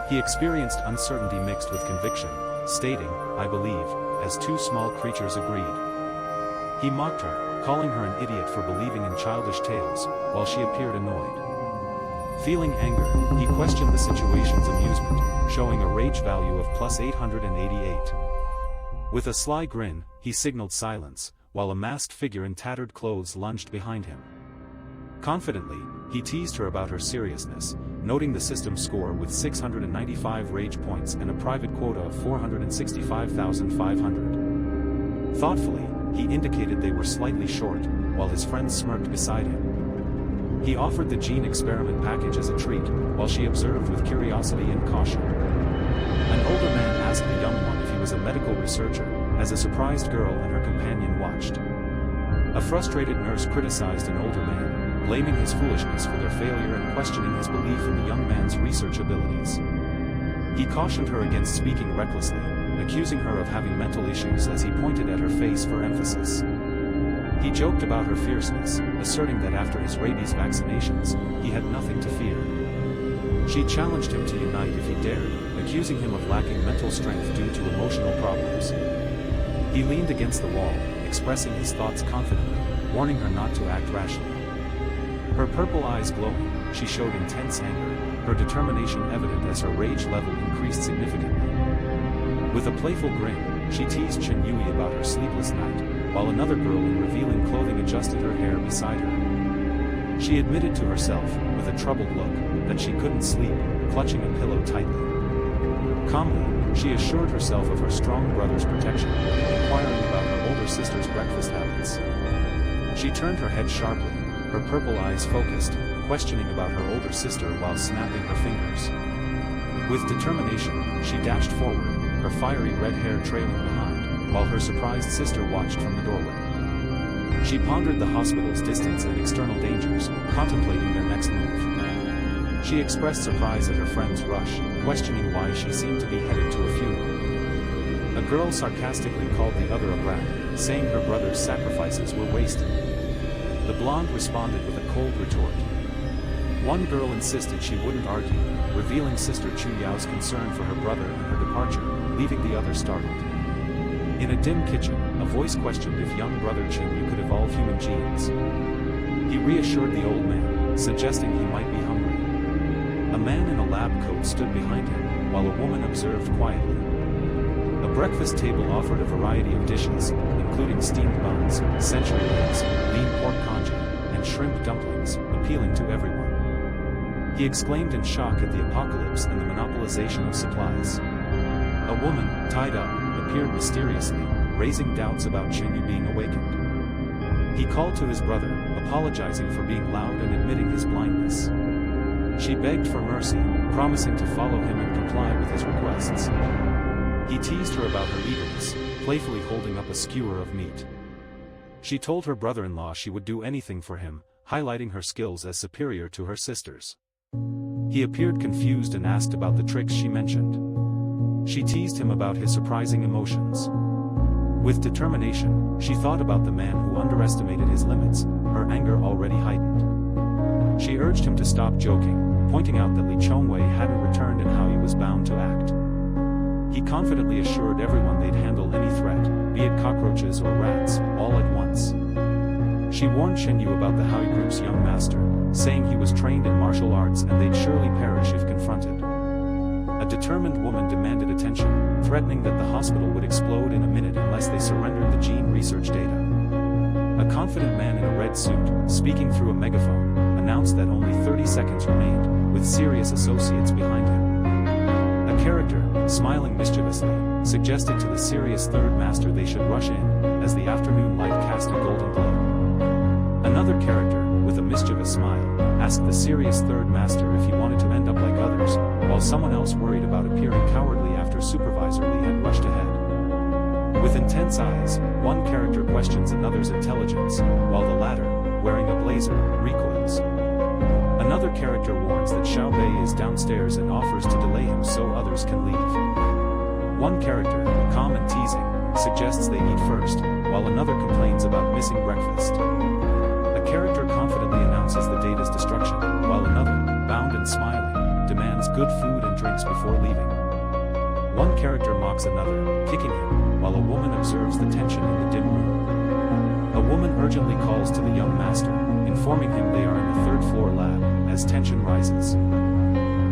He experienced uncertainty mixed with conviction, stating, "I believe," as two small creatures agreed. He mocked her, calling her an idiot for believing in childish tales, while she appeared annoyed. Feeling anger, he questioned the situation's amusement, showing a rage value of +888. With a sly grin, he signaled silence, while a masked figure in tattered clothes lunged behind him. Confidently, he teased her about her seriousness, noting the system's score with 695 rage points and a private quota of 465,500. Thoughtfully, he indicated they were slightly short, while his friend smirked beside him. He offered the gene experiment package as a treat, while she observed with curiosity and caution. An older man asked the young one if he was a medical researcher, as a surprised girl and her companion watched. A frustrated nurse criticized an older man, blaming his foolishness for their failure and questioning his belief in the young man's research abilities. He cautioned her against speaking recklessly, accusing her of having mental issues as he pointed at her face for emphasis. He joked about her fierceness, asserting that after his rabies vaccinations, he had nothing to fear. She challenged him to unite if he dared, accusing him of lacking mental strength due to emotional problems. He leaned against the wall, expressing his thoughts confidently, warning her not to act rashly. Her purple eyes glowing, she showed intense anger, her determination evident as her rage level increased significantly. With a playful grin, she teased Chinyu about her sleepless night, while another girl in revealing clothing adjusted her hair beside her. She admitted to herself, with a troubled look, that she couldn't sleep, clutching a pillow tightly. Calmly, she assured herself of her strong brother's protection, inquiring about her older sister's breakfast habits. She turned her head sharply, her purple eyes focused, questioning about her older sister while snapping her fingers. With determination, she dashed forward, her fiery red hair trailing behind, while her surprised sister watched from the doorway. She pondered the hospital's distance and external dangers, contemplating their next move. She expressed surprise at her friend's rush, questioning why she seemed to be headed to a funeral. A girl sarcastically called the other a brat, saying her brother's sacrifices were wasted. The blonde responded with a cold retort. One girl insisted she wouldn't argue, revealing Sister Chu Yao's concern for her brother and her departure, leaving the other startled. In a dim kitchen, a voice questioned if young brother Chinyu could evolve human genes. He reassured the old man, suggesting he might be hungry. A man in a lab coat stood behind him, while a woman observed quietly. A breakfast table offered a variety of dishes, including steamed buns, century eggs, lean pork congee, and shrimp dumplings, appealing to everyone. He exclaimed in shock at the apocalypse and the monopolization of supplies. A woman, tied up, appeared mysteriously, raising doubts about Chinyu being awakened. He called to his brother, apologizing for being loud and admitting his blindness. She begged for mercy, promising to follow him and comply with his requests. He teased her about her eagerness, playfully holding up a skewer of meat. She told her brother-in-law she would do anything for him, highlighting her skills as superior to her sisters. He appeared confused and asked about the tricks she mentioned. She teased him about his surprising emotions. With determination, she thought about the man who underestimated his limits, her anger already heightened. She urged him to stop joking, pointing out that Li Chongwei hadn't returned and how he was bound to act. He confidently assured everyone they'd handle any threat, be it cockroaches or rats, all at once. She warned Chinyu about the Howie Group's young master, saying he was trained in martial arts and they'd surely perish if confronted. A determined woman demanded attention, threatening that the hospital would explode in a minute unless they surrendered the gene research data. A confident man in a red suit, speaking through a megaphone, announced that only 30 seconds remained, with serious associates behind him. A character, smiling mischievously, suggested to the serious third master they should rush in, as the afternoon light cast a golden glow. Another character, with a mischievous smile, asked the serious third master if he wanted to end up like others, while someone else worried about appearing cowardly after Supervisor Lee had rushed ahead. With intense eyes, one character questions another's intelligence, while the latter, wearing a blazer, recoils. Another character warns that Xiao Bei is downstairs and offers to delay him so others can leave. One character, calm and teasing, suggests they eat first, while another complains about missing breakfast. A character confidently announces the data's destruction, while another, bound and smiling, demands good food and drinks before leaving. One character mocks another, kicking him, while a woman observes the tension in the dim room. A woman urgently calls to the young master, informing him they are in the third-floor lab, as tension rises.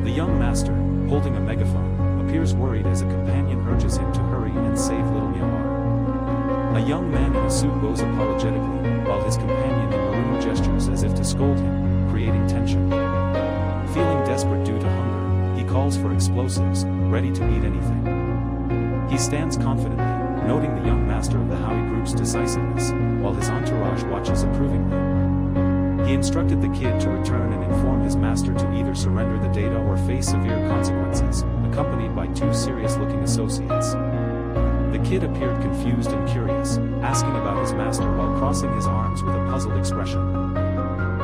The young master, holding a megaphone, appears worried as a companion urges him to hurry and save little Myanmar. A young man in a suit bows apologetically, while his companion in maroon gestures as if to scold him, creating tension. Feeling desperate due to hunger, he calls for explosives, ready to eat anything. He stands confidently, noting the young master of the Howie group's decisiveness, while his entourage watches approvingly. He instructed the kid to return and inform his master to either surrender the data or face severe consequences, accompanied by two serious-looking associates. The kid appeared confused and curious, asking about his master while crossing his arms with a puzzled expression.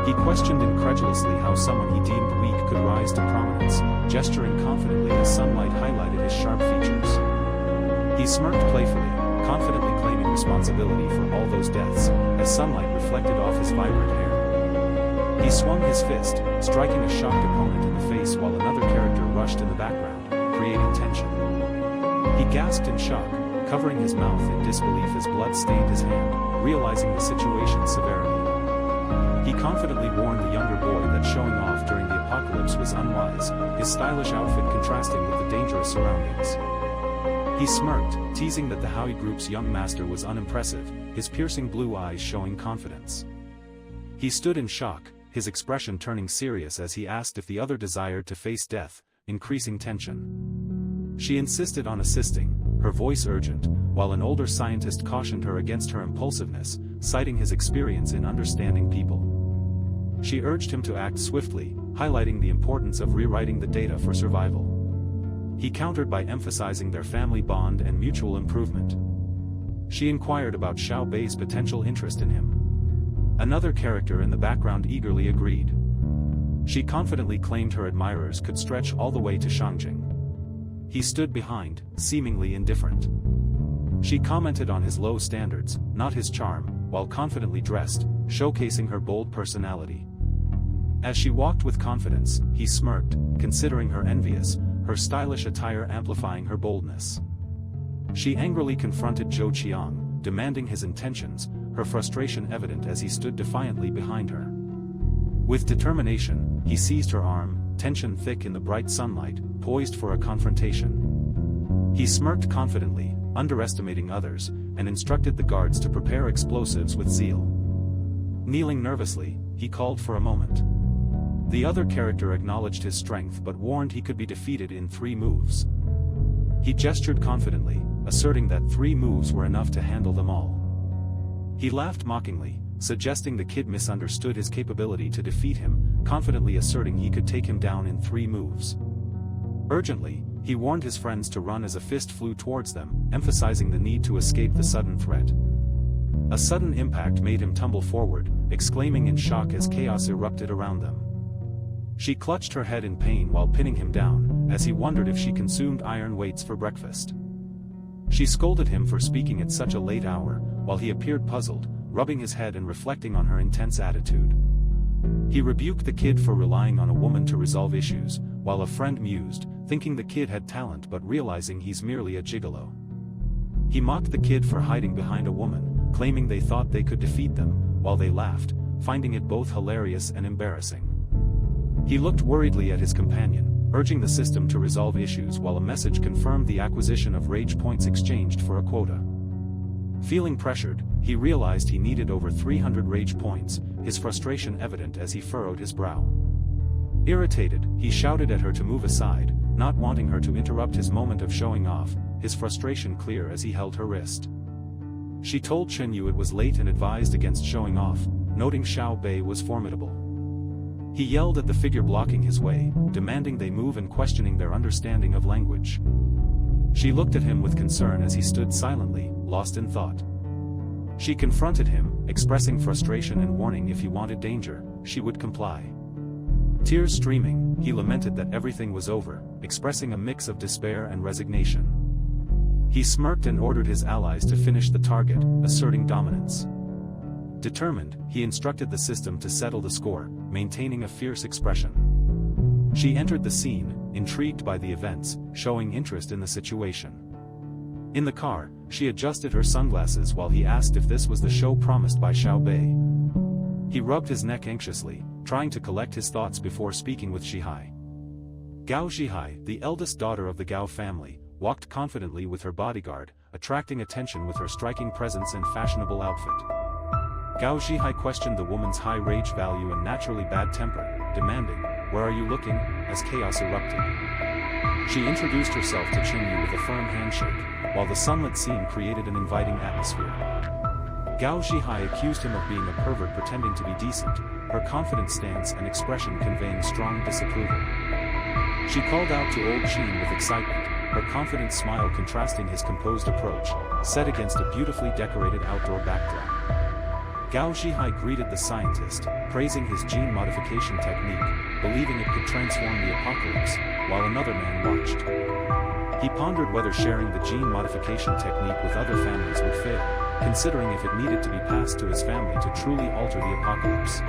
He questioned incredulously how someone he deemed weak could rise to prominence, gesturing confidently as sunlight highlighted his sharp features. He smirked playfully, confidently claiming responsibility for all those deaths, as sunlight reflected off his vibrant hair. He swung his fist, striking a shocked opponent in the face while another character rushed in the background, creating tension. He gasped in shock, covering his mouth in disbelief as blood stained his hand, realizing the situation's severity. He confidently warned the younger boy that showing off during the apocalypse was unwise, his stylish outfit contrasting with the dangerous surroundings. He smirked, teasing that the Howie group's young master was unimpressive, his piercing blue eyes showing confidence. He stood in shock, his expression turning serious as he asked if the other desired to face death, increasing tension. She insisted on assisting, her voice urgent, while an older scientist cautioned her against her impulsiveness, citing his experience in understanding people. She urged him to act swiftly, highlighting the importance of rewriting the data for survival. He countered by emphasizing their family bond and mutual improvement. She inquired about Xiao Bei's potential interest in him. Another character in the background eagerly agreed. She confidently claimed her admirers could stretch all the way to Shangjing. He stood behind, seemingly indifferent. She commented on his low standards, not his charm, while confidently dressed, showcasing her bold personality. As she walked with confidence, he smirked, considering her envious, her stylish attire amplifying her boldness. She angrily confronted Zhou Qiang, demanding his intentions, her frustration evident as he stood defiantly behind her. With determination, he seized her arm, tension thick in the bright sunlight, poised for a confrontation. He smirked confidently, underestimating others, and instructed the guards to prepare explosives with zeal. Kneeling nervously, he called for a moment. The other character acknowledged his strength but warned he could be defeated in 3 moves. He gestured confidently, asserting that 3 moves were enough to handle them all. He laughed mockingly, suggesting the kid misunderstood his capability to defeat him, confidently asserting he could take him down in 3 moves. Urgently, he warned his friends to run as a fist flew towards them, emphasizing the need to escape the sudden threat. A sudden impact made him tumble forward, exclaiming in shock as chaos erupted around them. She clutched her head in pain while pinning him down, as he wondered if she consumed iron weights for breakfast. She scolded him for speaking at such a late hour, while he appeared puzzled, rubbing his head and reflecting on her intense attitude. He rebuked the kid for relying on a woman to resolve issues, while a friend mused, thinking the kid had talent but realizing he's merely a gigolo. He mocked the kid for hiding behind a woman, claiming they thought they could defeat them, while they laughed, finding it both hilarious and embarrassing. He looked worriedly at his companion, urging the system to resolve issues while a message confirmed the acquisition of rage points exchanged for a quota. Feeling pressured, he realized he needed over 300 rage points, his frustration evident as he furrowed his brow. Irritated, he shouted at her to move aside, not wanting her to interrupt his moment of showing off, his frustration clear as he held her wrist. She told Chen Yu it was late and advised against showing off, noting Xiao Bei was formidable. He yelled at the figure blocking his way, demanding they move and questioning their understanding of language. She looked at him with concern as he stood silently, lost in thought. She confronted him, expressing frustration and warning if he wanted danger, she would comply. Tears streaming, he lamented that everything was over, expressing a mix of despair and resignation. He smirked and ordered his allies to finish the target, asserting dominance. Determined, he instructed the system to settle the score, maintaining a fierce expression. She entered the scene, intrigued by the events, showing interest in the situation. In the car, she adjusted her sunglasses while he asked if this was the show promised by Xiaobei. He rubbed his neck anxiously, trying to collect his thoughts before speaking with Zhihai. Gao Zhihai, the eldest daughter of the Gao family, walked confidently with her bodyguard, attracting attention with her striking presence and fashionable outfit. Gao Zhihai questioned the woman's high rage value and naturally bad temper, demanding, "Where are you looking?" as chaos erupted. She introduced herself to Qingyu with a firm handshake, while the sunlit scene created an inviting atmosphere. Gao Zhihai accused him of being a pervert pretending to be decent, her confident stance and expression conveying strong disapproval. She called out to old Qin with excitement, her confident smile contrasting his composed approach, set against a beautifully decorated outdoor backdrop. Gao Zhihai greeted the scientist, praising his gene modification technique, believing it could transform the apocalypse, while another man watched. He pondered whether sharing the gene modification technique with other families would fail, considering if it needed to be passed to his family to truly alter the apocalypse.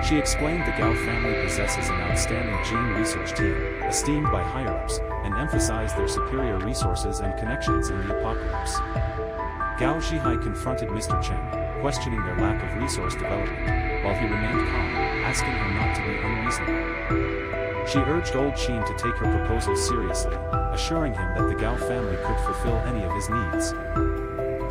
She explained the Gao family possesses an outstanding gene research team, esteemed by higher-ups, and emphasized their superior resources and connections in the apocalypse. Gao Zhihai confronted Mr. Chen, questioning their lack of resource development, while he remained calm, asking her not to be unreasonable. She urged old Qin to take her proposal seriously, assuring him that the Gao family could fulfill any of his needs.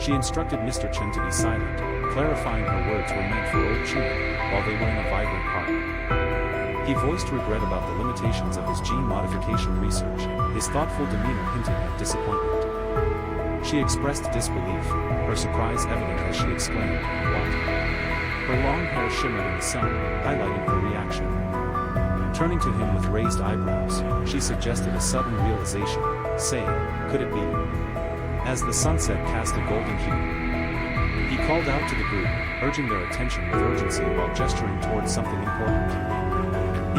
She instructed Mr. Chen to be silent, clarifying her words were meant for old Qin, while they were in a vibrant park. He voiced regret about the limitations of his gene modification research, his thoughtful demeanor hinting at disappointment. She expressed disbelief, her surprise evident as she exclaimed, "What?" Her long hair shimmered in the sun, highlighting her reaction. Turning to him with raised eyebrows, she suggested a sudden realization, saying, "Could it be?" As the sunset cast a golden hue. He called out to the group, urging their attention with urgency while gesturing towards something important.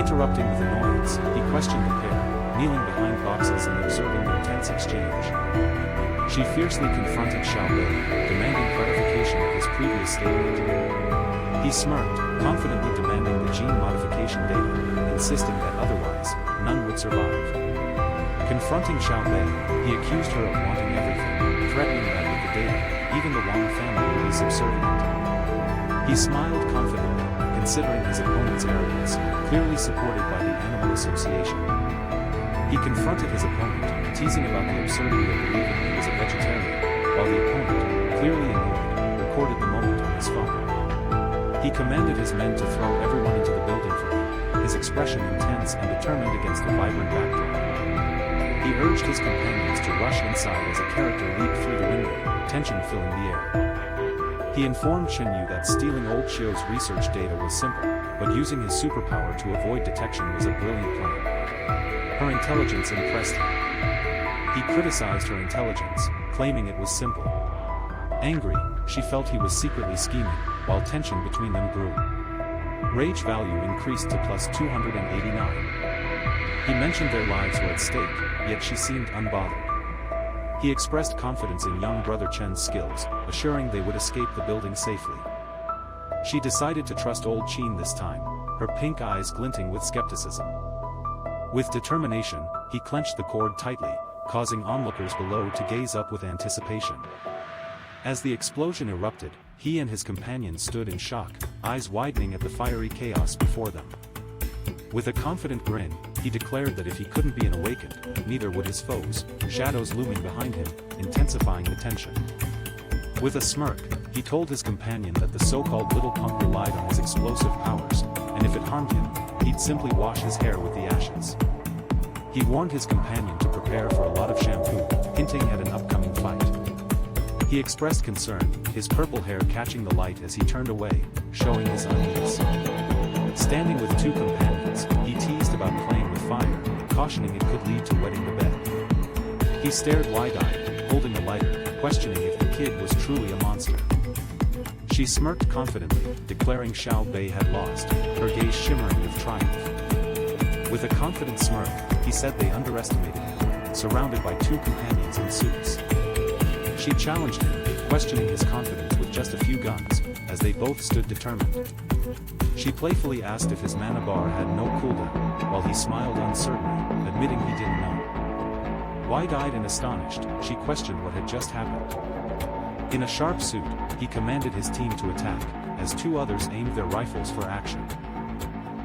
Interrupting with annoyance, he questioned the pair, kneeling behind boxes and observing their tense exchange. She fiercely confronted Xiaobei, demanding clarification of his previous statement. He smirked, confidently demanding the gene modification data, insisting that otherwise, none would survive. Confronting Xiaobei, he accused her of wanting everything, threatening that with the data, even the Wang family would be subservient. He smiled confidently, considering his opponent's arrogance, clearly supported by the Animal Association. He confronted his opponent, teasing about the absurdity of believing he was a vegetarian, while the opponent, clearly annoyed, recorded the moment on his phone. He commanded his men to throw everyone into the building for him, his expression intense and determined against the vibrant backdrop. He urged his companions to rush inside as a character leaped through the window, tension filling the air. He informed Qinyu that stealing old Qiu's research data was simple, but using his superpower to avoid detection was a brilliant plan. Her intelligence impressed him. He criticized her intelligence, claiming it was simple. Angry, she felt he was secretly scheming, while tension between them grew. Rage value increased to plus 289. He mentioned their lives were at stake, yet she seemed unbothered. He expressed confidence in young brother Chen's skills, assuring they would escape the building safely. She decided to trust old Qin this time, her pink eyes glinting with skepticism. With determination, he clenched the cord tightly, causing onlookers below to gaze up with anticipation. As the explosion erupted, he and his companion stood in shock, eyes widening at the fiery chaos before them. With a confident grin, he declared that if he couldn't be awakened, neither would his foes, shadows looming behind him, intensifying the tension. With a smirk, he told his companion that the so-called little punk relied on his explosive powers, and if it harmed him, he'd simply wash his hair with the ashes. He warned his companion to prepare for a lot of shampoo, hinting at an upcoming fight. He expressed concern, his purple hair catching the light as he turned away, showing his unease. Standing with two companions, he teased about playing with fire, cautioning it could lead to wetting the bed. He stared wide-eyed, holding a lighter, questioning if the kid was truly a monster. She smirked confidently, declaring Xiao Bei had lost, her gaze shimmering with triumph. With a confident smirk, he said they underestimated him, surrounded by two companions in suits. She challenged him, questioning his confidence with just a few guns, as they both stood determined. She playfully asked if his mana bar had no cooldown, while he smiled uncertainly, admitting he didn't know. Wide-eyed and astonished, she questioned what had just happened. In a sharp suit, he commanded his team to attack, as two others aimed their rifles for action.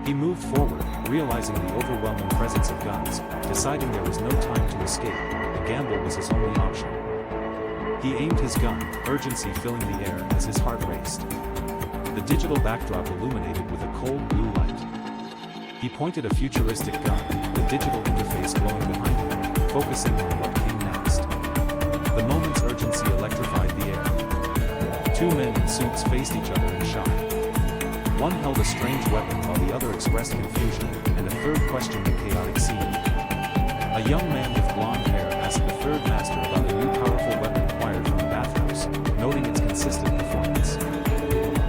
He moved forward, realizing the overwhelming presence of guns, deciding there was no time to escape. A gamble was his only option. He aimed his gun, urgency filling the air as his heart raced. The digital backdrop illuminated with a cold blue light. He pointed a futuristic gun, the digital interface glowing behind him, focusing on what came next. The moment's urgency electrified the air. Two men in suits faced each other in shock. One held a strange weapon while the other expressed confusion, and a third questioned the chaotic scene. A young man with blonde hair asked the third master about a new powerful weapon acquired from the bathhouse, noting its consistent performance.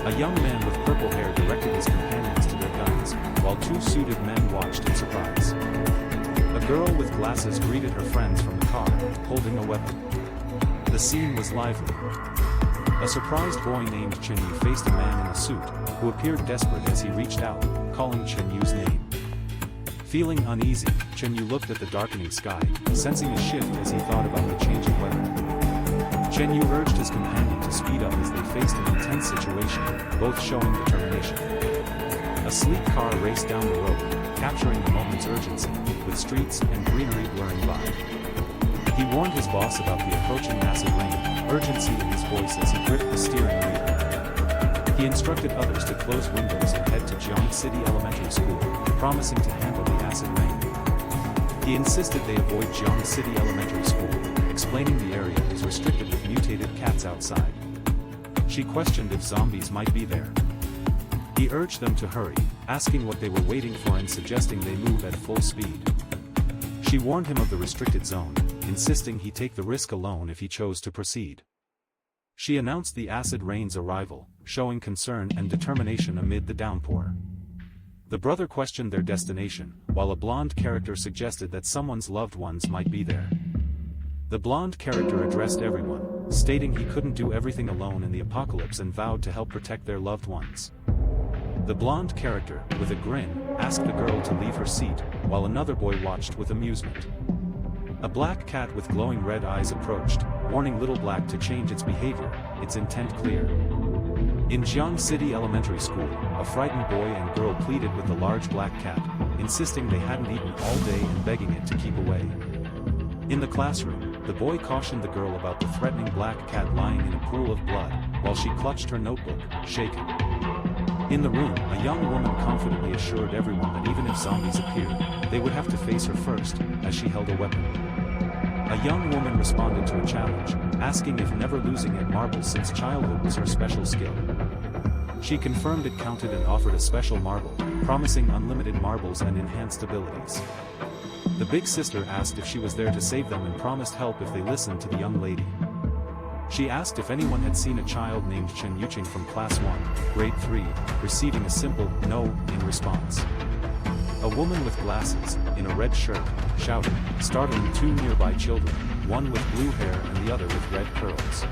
A young man with purple hair directed his companions to their guns, while two suited men watched in surprise. A girl with glasses greeted her friends from the car, holding a weapon. The scene was lively. A surprised boy named Chen Yu faced a man in a suit, who appeared desperate as he reached out, calling Chen Yu's name. Feeling uneasy, Chen Yu looked at the darkening sky, sensing a shift as he thought about the changing weather. Chen Yu urged his companion to speed up as they faced an intense situation, both showing determination. A sleek car raced down the road, capturing the moment's urgency, with streets and greenery blurring by. He warned his boss about the approaching acid rain, urgency in his voice as he gripped the steering wheel. He instructed others to close windows and head to Jiang City Elementary School, promising to handle the acid rain. He insisted they avoid Jiang City Elementary School, explaining the area is restricted with mutated cats outside. She questioned if zombies might be there. He urged them to hurry, asking what they were waiting for and suggesting they move at full speed. She warned him of the restricted zone, insisting he take the risk alone if he chose to proceed. She announced the acid rain's arrival, showing concern and determination amid the downpour. The brother questioned their destination, while a blonde character suggested that someone's loved ones might be there. The blonde character addressed everyone, stating he couldn't do everything alone in the apocalypse and vowed to help protect their loved ones. The blonde character, with a grin, asked the girl to leave her seat, while another boy watched with amusement. A black cat with glowing red eyes approached, warning Little Black to change its behavior, its intent clear. In Jiang City Elementary School, a frightened boy and girl pleaded with the large black cat, insisting they hadn't eaten all day and begging it to keep away. In the classroom, the boy cautioned the girl about the threatening black cat lying in a pool of blood, while she clutched her notebook, shaken. In the room, a young woman confidently assured everyone that even if zombies appeared, they would have to face her first, as she held a weapon. A young woman responded to a challenge, asking if never losing at marbles since childhood was her special skill. She confirmed it counted and offered a special marble, promising unlimited marbles and enhanced abilities. The big sister asked if she was there to save them and promised help if they listened to the young lady. She asked if anyone had seen a child named Chen Yuqing from Class 1, Grade 3, receiving a simple "no" in response. A woman with glasses, in a red shirt, shouted, startling two nearby children, one with blue hair and the other with red curls.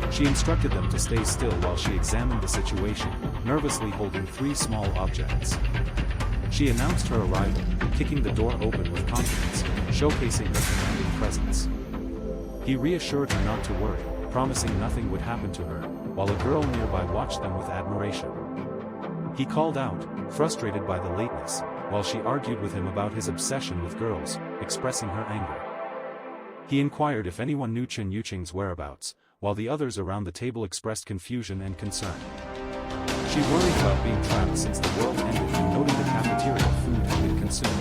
She instructed them to stay still while she examined the situation, nervously holding three small objects. She announced her arrival, kicking the door open with confidence, showcasing her commanding presence. He reassured her not to worry, promising nothing would happen to her, while a girl nearby watched them with admiration. He called out, frustrated by the lateness, while she argued with him about his obsession with girls, expressing her anger. He inquired if anyone knew Chen Yuqing's whereabouts, while the others around the table expressed confusion and concern. She worried about being trapped since the world ended and noting the cafeteria food had been consumed.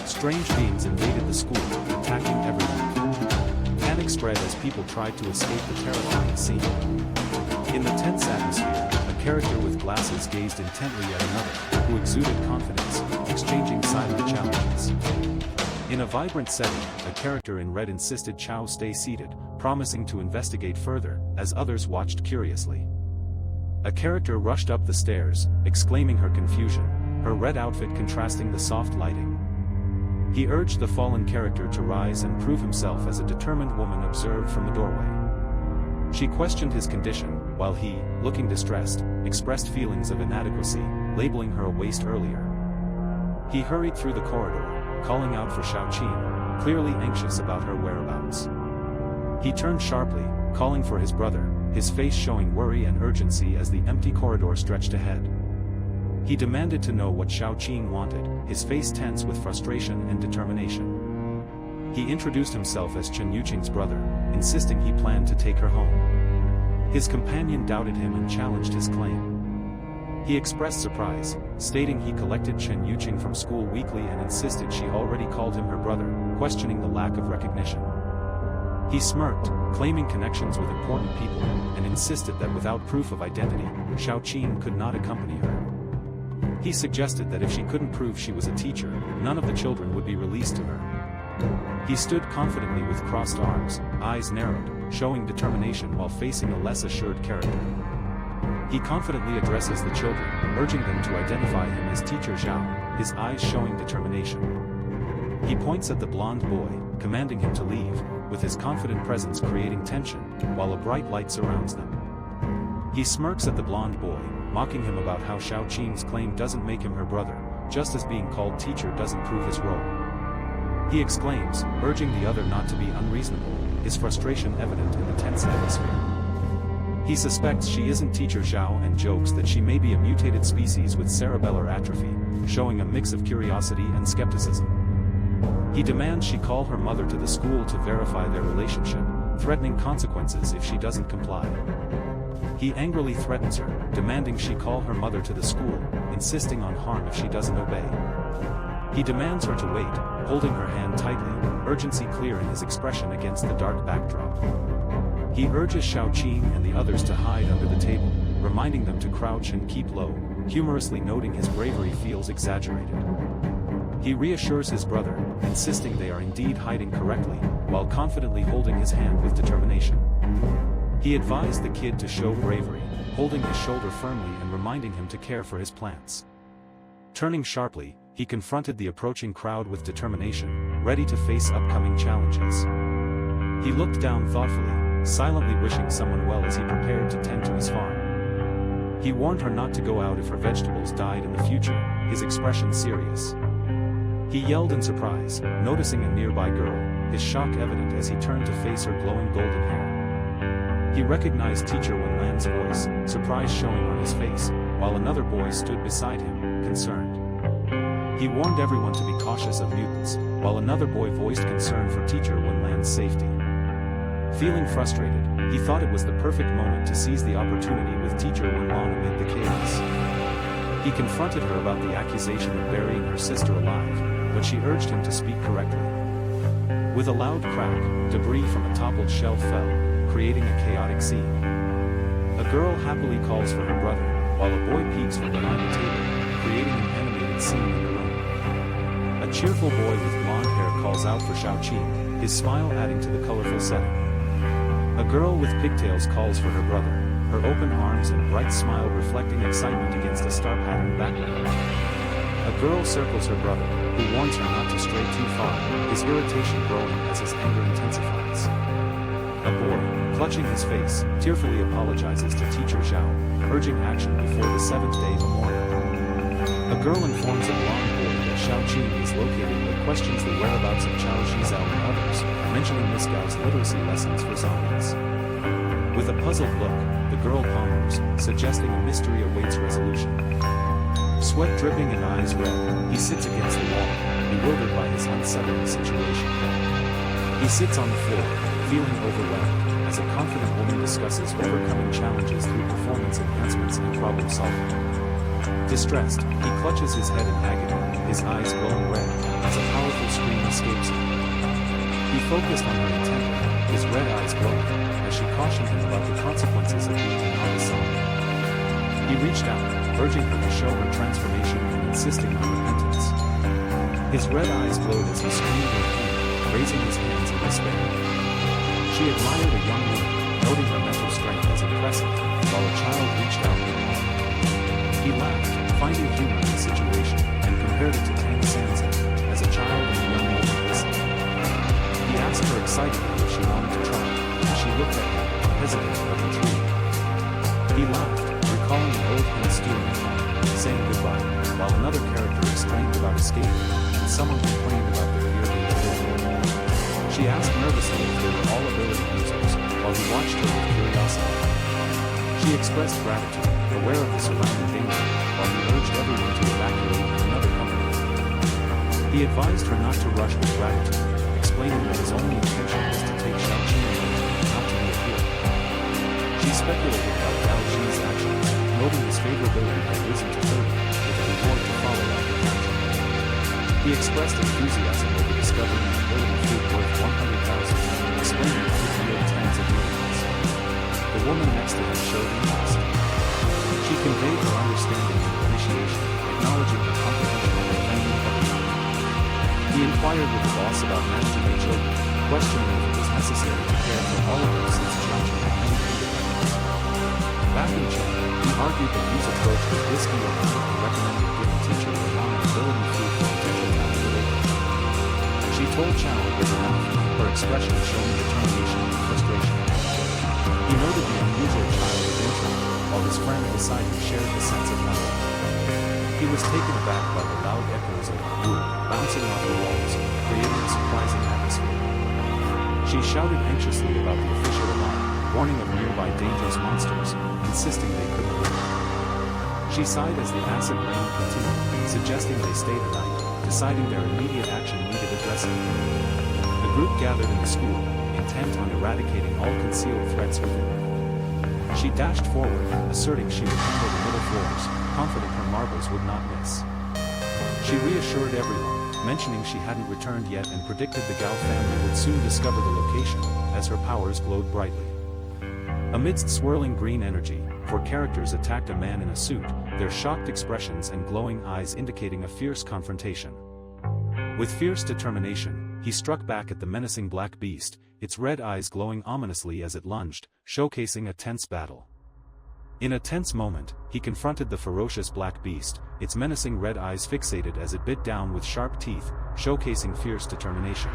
Strange beings invaded the school, attacking everyone. Panic spread as people tried to escape the terrifying scene. In the tense atmosphere, a character with glasses gazed intently at another, who exuded confidence, exchanging silent challenges. In a vibrant setting, a character in red insisted Chao stay seated, promising to investigate further, as others watched curiously. A character rushed up the stairs, exclaiming her confusion, her red outfit contrasting the soft lighting. He urged the fallen character to rise and prove himself as a determined woman observed from the doorway. She questioned his condition, while he, looking distressed, expressed feelings of inadequacy, labeling her a waste earlier. He hurried through the corridor, calling out for Xiaoqin, clearly anxious about her whereabouts. He turned sharply, calling for his brother, his face showing worry and urgency as the empty corridor stretched ahead. He demanded to know what Xiaoqin wanted, his face tense with frustration and determination. He introduced himself as Chen Yuqing's brother, insisting he planned to take her home. His companion doubted him and challenged his claim. He expressed surprise, stating he collected Chen Yuqing from school weekly and insisted she already called him her brother, questioning the lack of recognition. He smirked, claiming connections with important people, and insisted that without proof of identity, Xiaoqin could not accompany her. He suggested that if she couldn't prove she was a teacher, none of the children would be released to her. He stood confidently with crossed arms, eyes narrowed, showing determination while facing a less assured character. He confidently addresses the children, urging them to identify him as Teacher Zhao, his eyes showing determination. He points at the blonde boy, commanding him to leave, with his confident presence creating tension, while a bright light surrounds them. He smirks at the blonde boy, mocking him about how Xiaoqin's claim doesn't make him her brother, just as being called teacher doesn't prove his role. He exclaims, urging the other not to be unreasonable, his frustration evident in the tense atmosphere. He suspects she isn't Teacher Zhao and jokes that she may be a mutated species with cerebellar atrophy, showing a mix of curiosity and skepticism. He demands she call her mother to the school to verify their relationship, threatening consequences if she doesn't comply. He angrily threatens her, demanding she call her mother to the school, insisting on harm if she doesn't obey. He demands her to wait, holding her hand tightly, urgency clear in his expression against the dark backdrop. He urges Xiaoqin and the others to hide under the table, reminding them to crouch and keep low, humorously noting his bravery feels exaggerated. He reassures his brother, insisting they are indeed hiding correctly, while confidently holding his hand with determination. He advised the kid to show bravery, holding his shoulder firmly and reminding him to care for his plants. Turning sharply, he confronted the approaching crowd with determination, ready to face upcoming challenges. He looked down thoughtfully, silently wishing someone well as he prepared to tend to his farm. He warned her not to go out if her vegetables died in the future, his expression serious. He yelled in surprise, noticing a nearby girl, his shock evident as he turned to face her glowing golden hair. He recognized Teacher Wenlan's voice, surprise showing on his face, while another boy stood beside him, concerned. He warned everyone to be cautious of mutants, while another boy voiced concern for Teacher Wenlan's safety. Feeling frustrated, he thought it was the perfect moment to seize the opportunity with Teacher Wenlan amid the chaos. He confronted her about the accusation of burying her sister alive, but she urged him to speak correctly. With a loud crack, debris from a toppled shelf fell, creating a chaotic scene. A girl happily calls for her brother, while a boy peeks from behind the table, creating an animated scene in the room. A cheerful boy with blonde hair calls out for Xiaoqin, his smile adding to the colorful setting. A girl with pigtails calls for her brother, her open arms and bright smile reflecting excitement against a star-patterned background. A girl circles her brother, who warns her not to stray too far, his irritation growing as his anger intensifies. A boy, clutching his face, tearfully apologizes to Teacher Zhao, urging action before the seventh-day memorial. A girl informs a blonde boy that Xiaoqin is located but questions the whereabouts of Chao Shizao and others, mentioning Miss Gao's literacy lessons for zombies. With a puzzled look, the girl ponders, suggesting a mystery awaits resolution. Sweat dripping and eyes red, he sits against the wall, bewildered by his unsettling situation. He sits on the floor, feeling overwhelmed, as a confident woman discusses overcoming challenges through performance enhancements and problem solving. Distressed, he clutches his head in agony, his eyes glowing red, as a powerful scream escapes him. He focused on her intently, his red eyes glowing, as she cautioned him about the consequences of being an zombie. He reached out, urging her to show her transformation and insisting on repentance. His red eyes glowed as he screamed in pain, raising his hands in despair. She admired a young woman, noting her mental strength as impressive, while a child reached out with help. He laughed, finding humor in the situation, and compared it to Tang Sansa, as a child and a young woman listened. He asked her excitedly if she wanted to try, and she looked at him, hesitant but intrigued. He laughed, recalling an old hen stewing at home, saying goodbye, while another character exclaimed about escape, and someone complained about the fear being killed. She asked nervously if they were all ability users, while he watched her with curiosity. She expressed gratitude, aware of the surrounding danger, while he urged everyone to evacuate in another company. He advised her not to rush with gratitude, explaining that his only intention was to take Xiaoqing and not to interfere. She speculated about Gao Xi's actions, noting his favorability had risen to 30, with a reward to follow after capture. He expressed enthusiasm over discovering an ability fruit worth 100,000, explaining it could yield tens of millions. The woman next to him showed interest. She conveyed her understanding and appreciation, acknowledging her comprehension of the family economy. He inquired with the boss about managing the children, questioning if it was necessary to care for all of them since Xiaoqing had many independents. Back in China, he argued that Yu's approach was risky or and recommended giving teacher a non-ability fruit for potential talent later. She told Chow it was enough, her expression showing determination and frustration. He noted the unusual child of intro, while his friend beside him shared the sense of wonder. He was taken aback by the loud echoes of "woo" bouncing off the walls, creating a surprising atmosphere. She shouted anxiously about the official alarm, warning of nearby dangerous monsters, insisting they couldn't wait. She sighed as the acid rain continued, suggesting they stay the night, deciding their immediate action needed addressing. The group gathered in the school, intent on eradicating all concealed threats within. She dashed forward, asserting she would handle the middle floors, confident her marbles would not miss. She reassured everyone, mentioning she hadn't returned yet and predicted the Gao family would soon discover the location, as her powers glowed brightly. Amidst swirling green energy, 4 characters attacked a man in a suit, their shocked expressions and glowing eyes indicating a fierce confrontation. With fierce determination, he struck back at the menacing black beast, its red eyes glowing ominously as it lunged, showcasing a tense battle. In a tense moment, he confronted the ferocious black beast, its menacing red eyes fixated as it bit down with sharp teeth, showcasing fierce determination.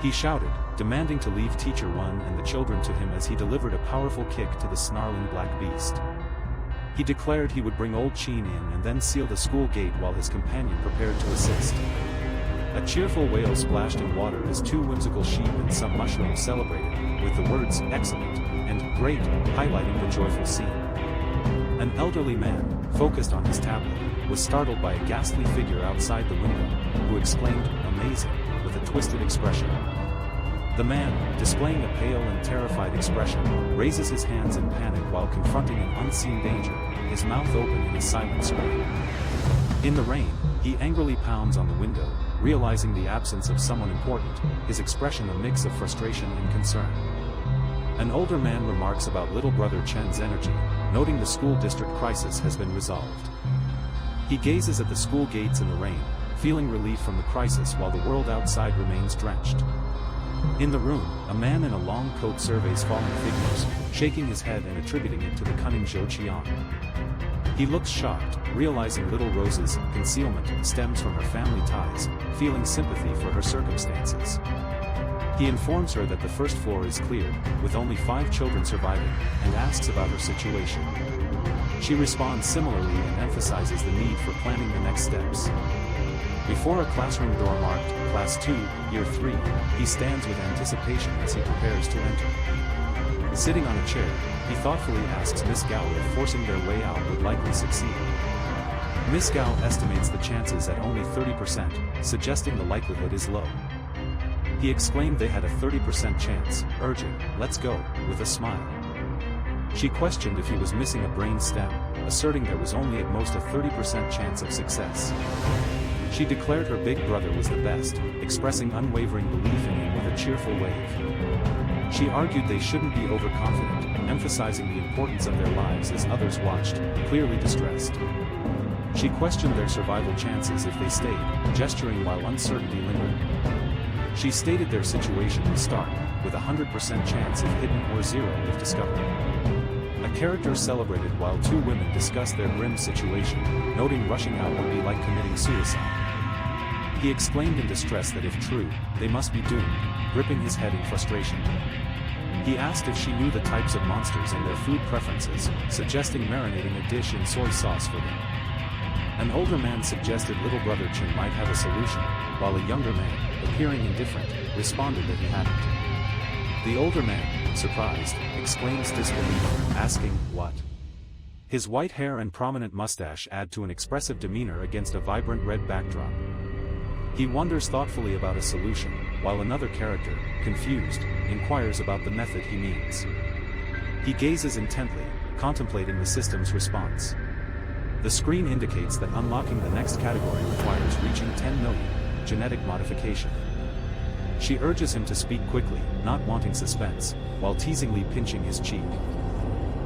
He shouted, demanding to leave Teacher One and the children to him as he delivered a powerful kick to the snarling black beast. He declared he would bring old Qin in and then seal the school gate while his companion prepared to assist. A cheerful whale splashed in water as 2 whimsical sheep and some mushrooms celebrated, with the words "excellent" and "great" highlighting the joyful scene. An elderly man, focused on his tablet, was startled by a ghastly figure outside the window, who exclaimed, "Amazing," with a twisted expression. The man, displaying a pale and terrified expression, raises his hands in panic while confronting an unseen danger, his mouth open in a silent scream. In the rain, he angrily pounds on the window, realizing the absence of someone important, his expression a mix of frustration and concern. An older man remarks about little brother Chen's energy, noting the school district crisis has been resolved. He gazes at the school gates in the rain, feeling relief from the crisis while the world outside remains drenched. In the room, a man in a long coat surveys fallen figures, shaking his head and attributing it to the cunning Zhou Qian. He looks shocked, realizing little Rose's concealment stems from her family ties, feeling sympathy for her circumstances. He informs her that the first floor is cleared, with only 5 children surviving, and asks about her situation. She responds similarly and emphasizes the need for planning the next steps. Before a classroom door marked, Class 2, Year 3, he stands with anticipation as he prepares to enter. Sitting on a chair, he thoughtfully asks Miss Gao if forcing their way out would likely succeed. Miss Gao estimates the chances at only 30%, suggesting the likelihood is low. He exclaimed they had a 30% chance, urging, "Let's go," with a smile. She questioned if he was missing a brain stem, asserting there was only at most a 30% chance of success. She declared her big brother was the best, expressing unwavering belief in him with a cheerful wave. She argued they shouldn't be overconfident, emphasizing the importance of their lives as others watched, clearly distressed. She questioned their survival chances if they stayed, gesturing while uncertainty lingered. She stated their situation was stark, with a 100% chance if hidden or 0 if discovered. A character celebrated while 2 women discussed their grim situation, noting rushing out would be like committing suicide. He exclaimed in distress that if true, they must be doomed, gripping his head in frustration. He asked if she knew the types of monsters and their food preferences, suggesting marinating a dish in soy sauce for them. An older man suggested little brother Chin might have a solution, while a younger man, appearing indifferent, responded that he hadn't. The older man, surprised, exclaims disbelief, asking, "What?" His white hair and prominent mustache add to an expressive demeanor against a vibrant red backdrop. He wonders thoughtfully about a solution, while another character, confused, inquires about the method he means. He gazes intently, contemplating the system's response. The screen indicates that unlocking the next category requires reaching 10 million, genetic modification. She urges him to speak quickly, not wanting suspense, while teasingly pinching his cheek.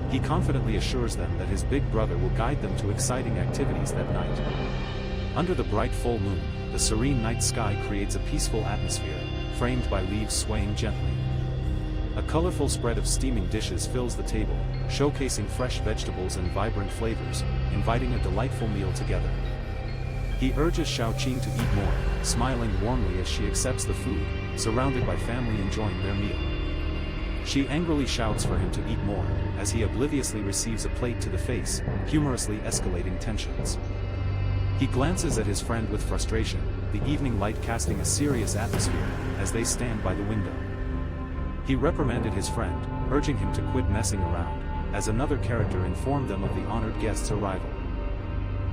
He confidently assures them that his big brother will guide them to exciting activities that night. Under the bright full moon, the serene night sky creates a peaceful atmosphere, framed by leaves swaying gently. A colorful spread of steaming dishes fills the table, showcasing fresh vegetables and vibrant flavors, inviting a delightful meal together. He urges Xiaoqing to eat more, smiling warmly as she accepts the food, surrounded by family enjoying their meal. She angrily shouts for him to eat more, as he obliviously receives a plate to the face, humorously escalating tensions. He glances at his friend with frustration, the evening light casting a serious atmosphere, as they stand by the window. He reprimanded his friend, urging him to quit messing around, as another character informed them of the honored guest's arrival.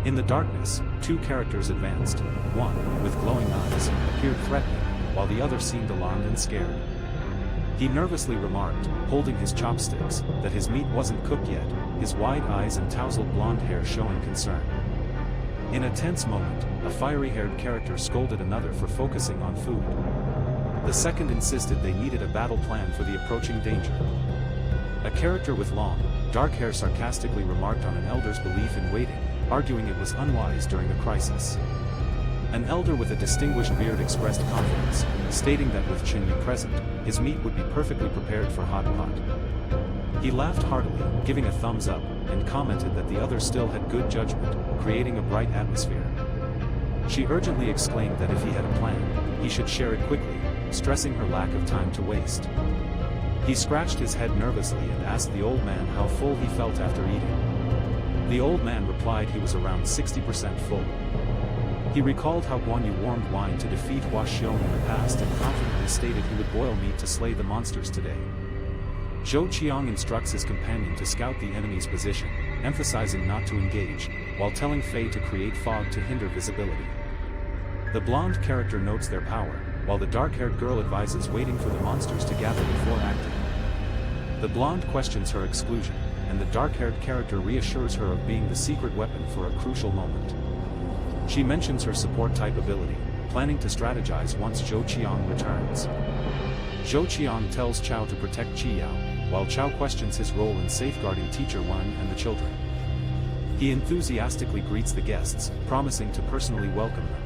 In the darkness, 2 characters advanced. One, with glowing eyes, appeared threatening, while the other seemed alarmed and scared. He nervously remarked, holding his chopsticks, that his meat wasn't cooked yet, his wide eyes and tousled blonde hair showing concern. In a tense moment, a fiery-haired character scolded another for focusing on food. The second insisted they needed a battle plan for the approaching danger. A character with long, dark hair sarcastically remarked on an elder's belief in waiting, arguing it was unwise during a crisis. An elder with a distinguished beard expressed confidence, stating that with Chinyu present, his meat would be perfectly prepared for hot pot. He laughed heartily, giving a thumbs up, and commented that the other still had good judgment, creating a bright atmosphere. She urgently exclaimed that if he had a plan, he should share it quickly, stressing her lack of time to waste. He scratched his head nervously and asked the old man how full he felt after eating. The old man replied he was around 60% full. He recalled how Guan Yu warmed wine to defeat Hua Xiong in the past and confidently stated he would boil meat to slay the monsters today. Zhou Qiang instructs his companion to scout the enemy's position, emphasizing not to engage, while telling Fei to create fog to hinder visibility. The blonde character notes their power, while the dark-haired girl advises waiting for the monsters to gather before acting. The blonde questions her exclusion, and the dark-haired character reassures her of being the secret weapon for a crucial moment. She mentions her support-type ability, planning to strategize once Zhou Qiang returns. Zhou Qiang tells Chao to protect Qi Yao, while Chao questions his role in safeguarding Teacher Wan and the children. He enthusiastically greets the guests, promising to personally welcome them.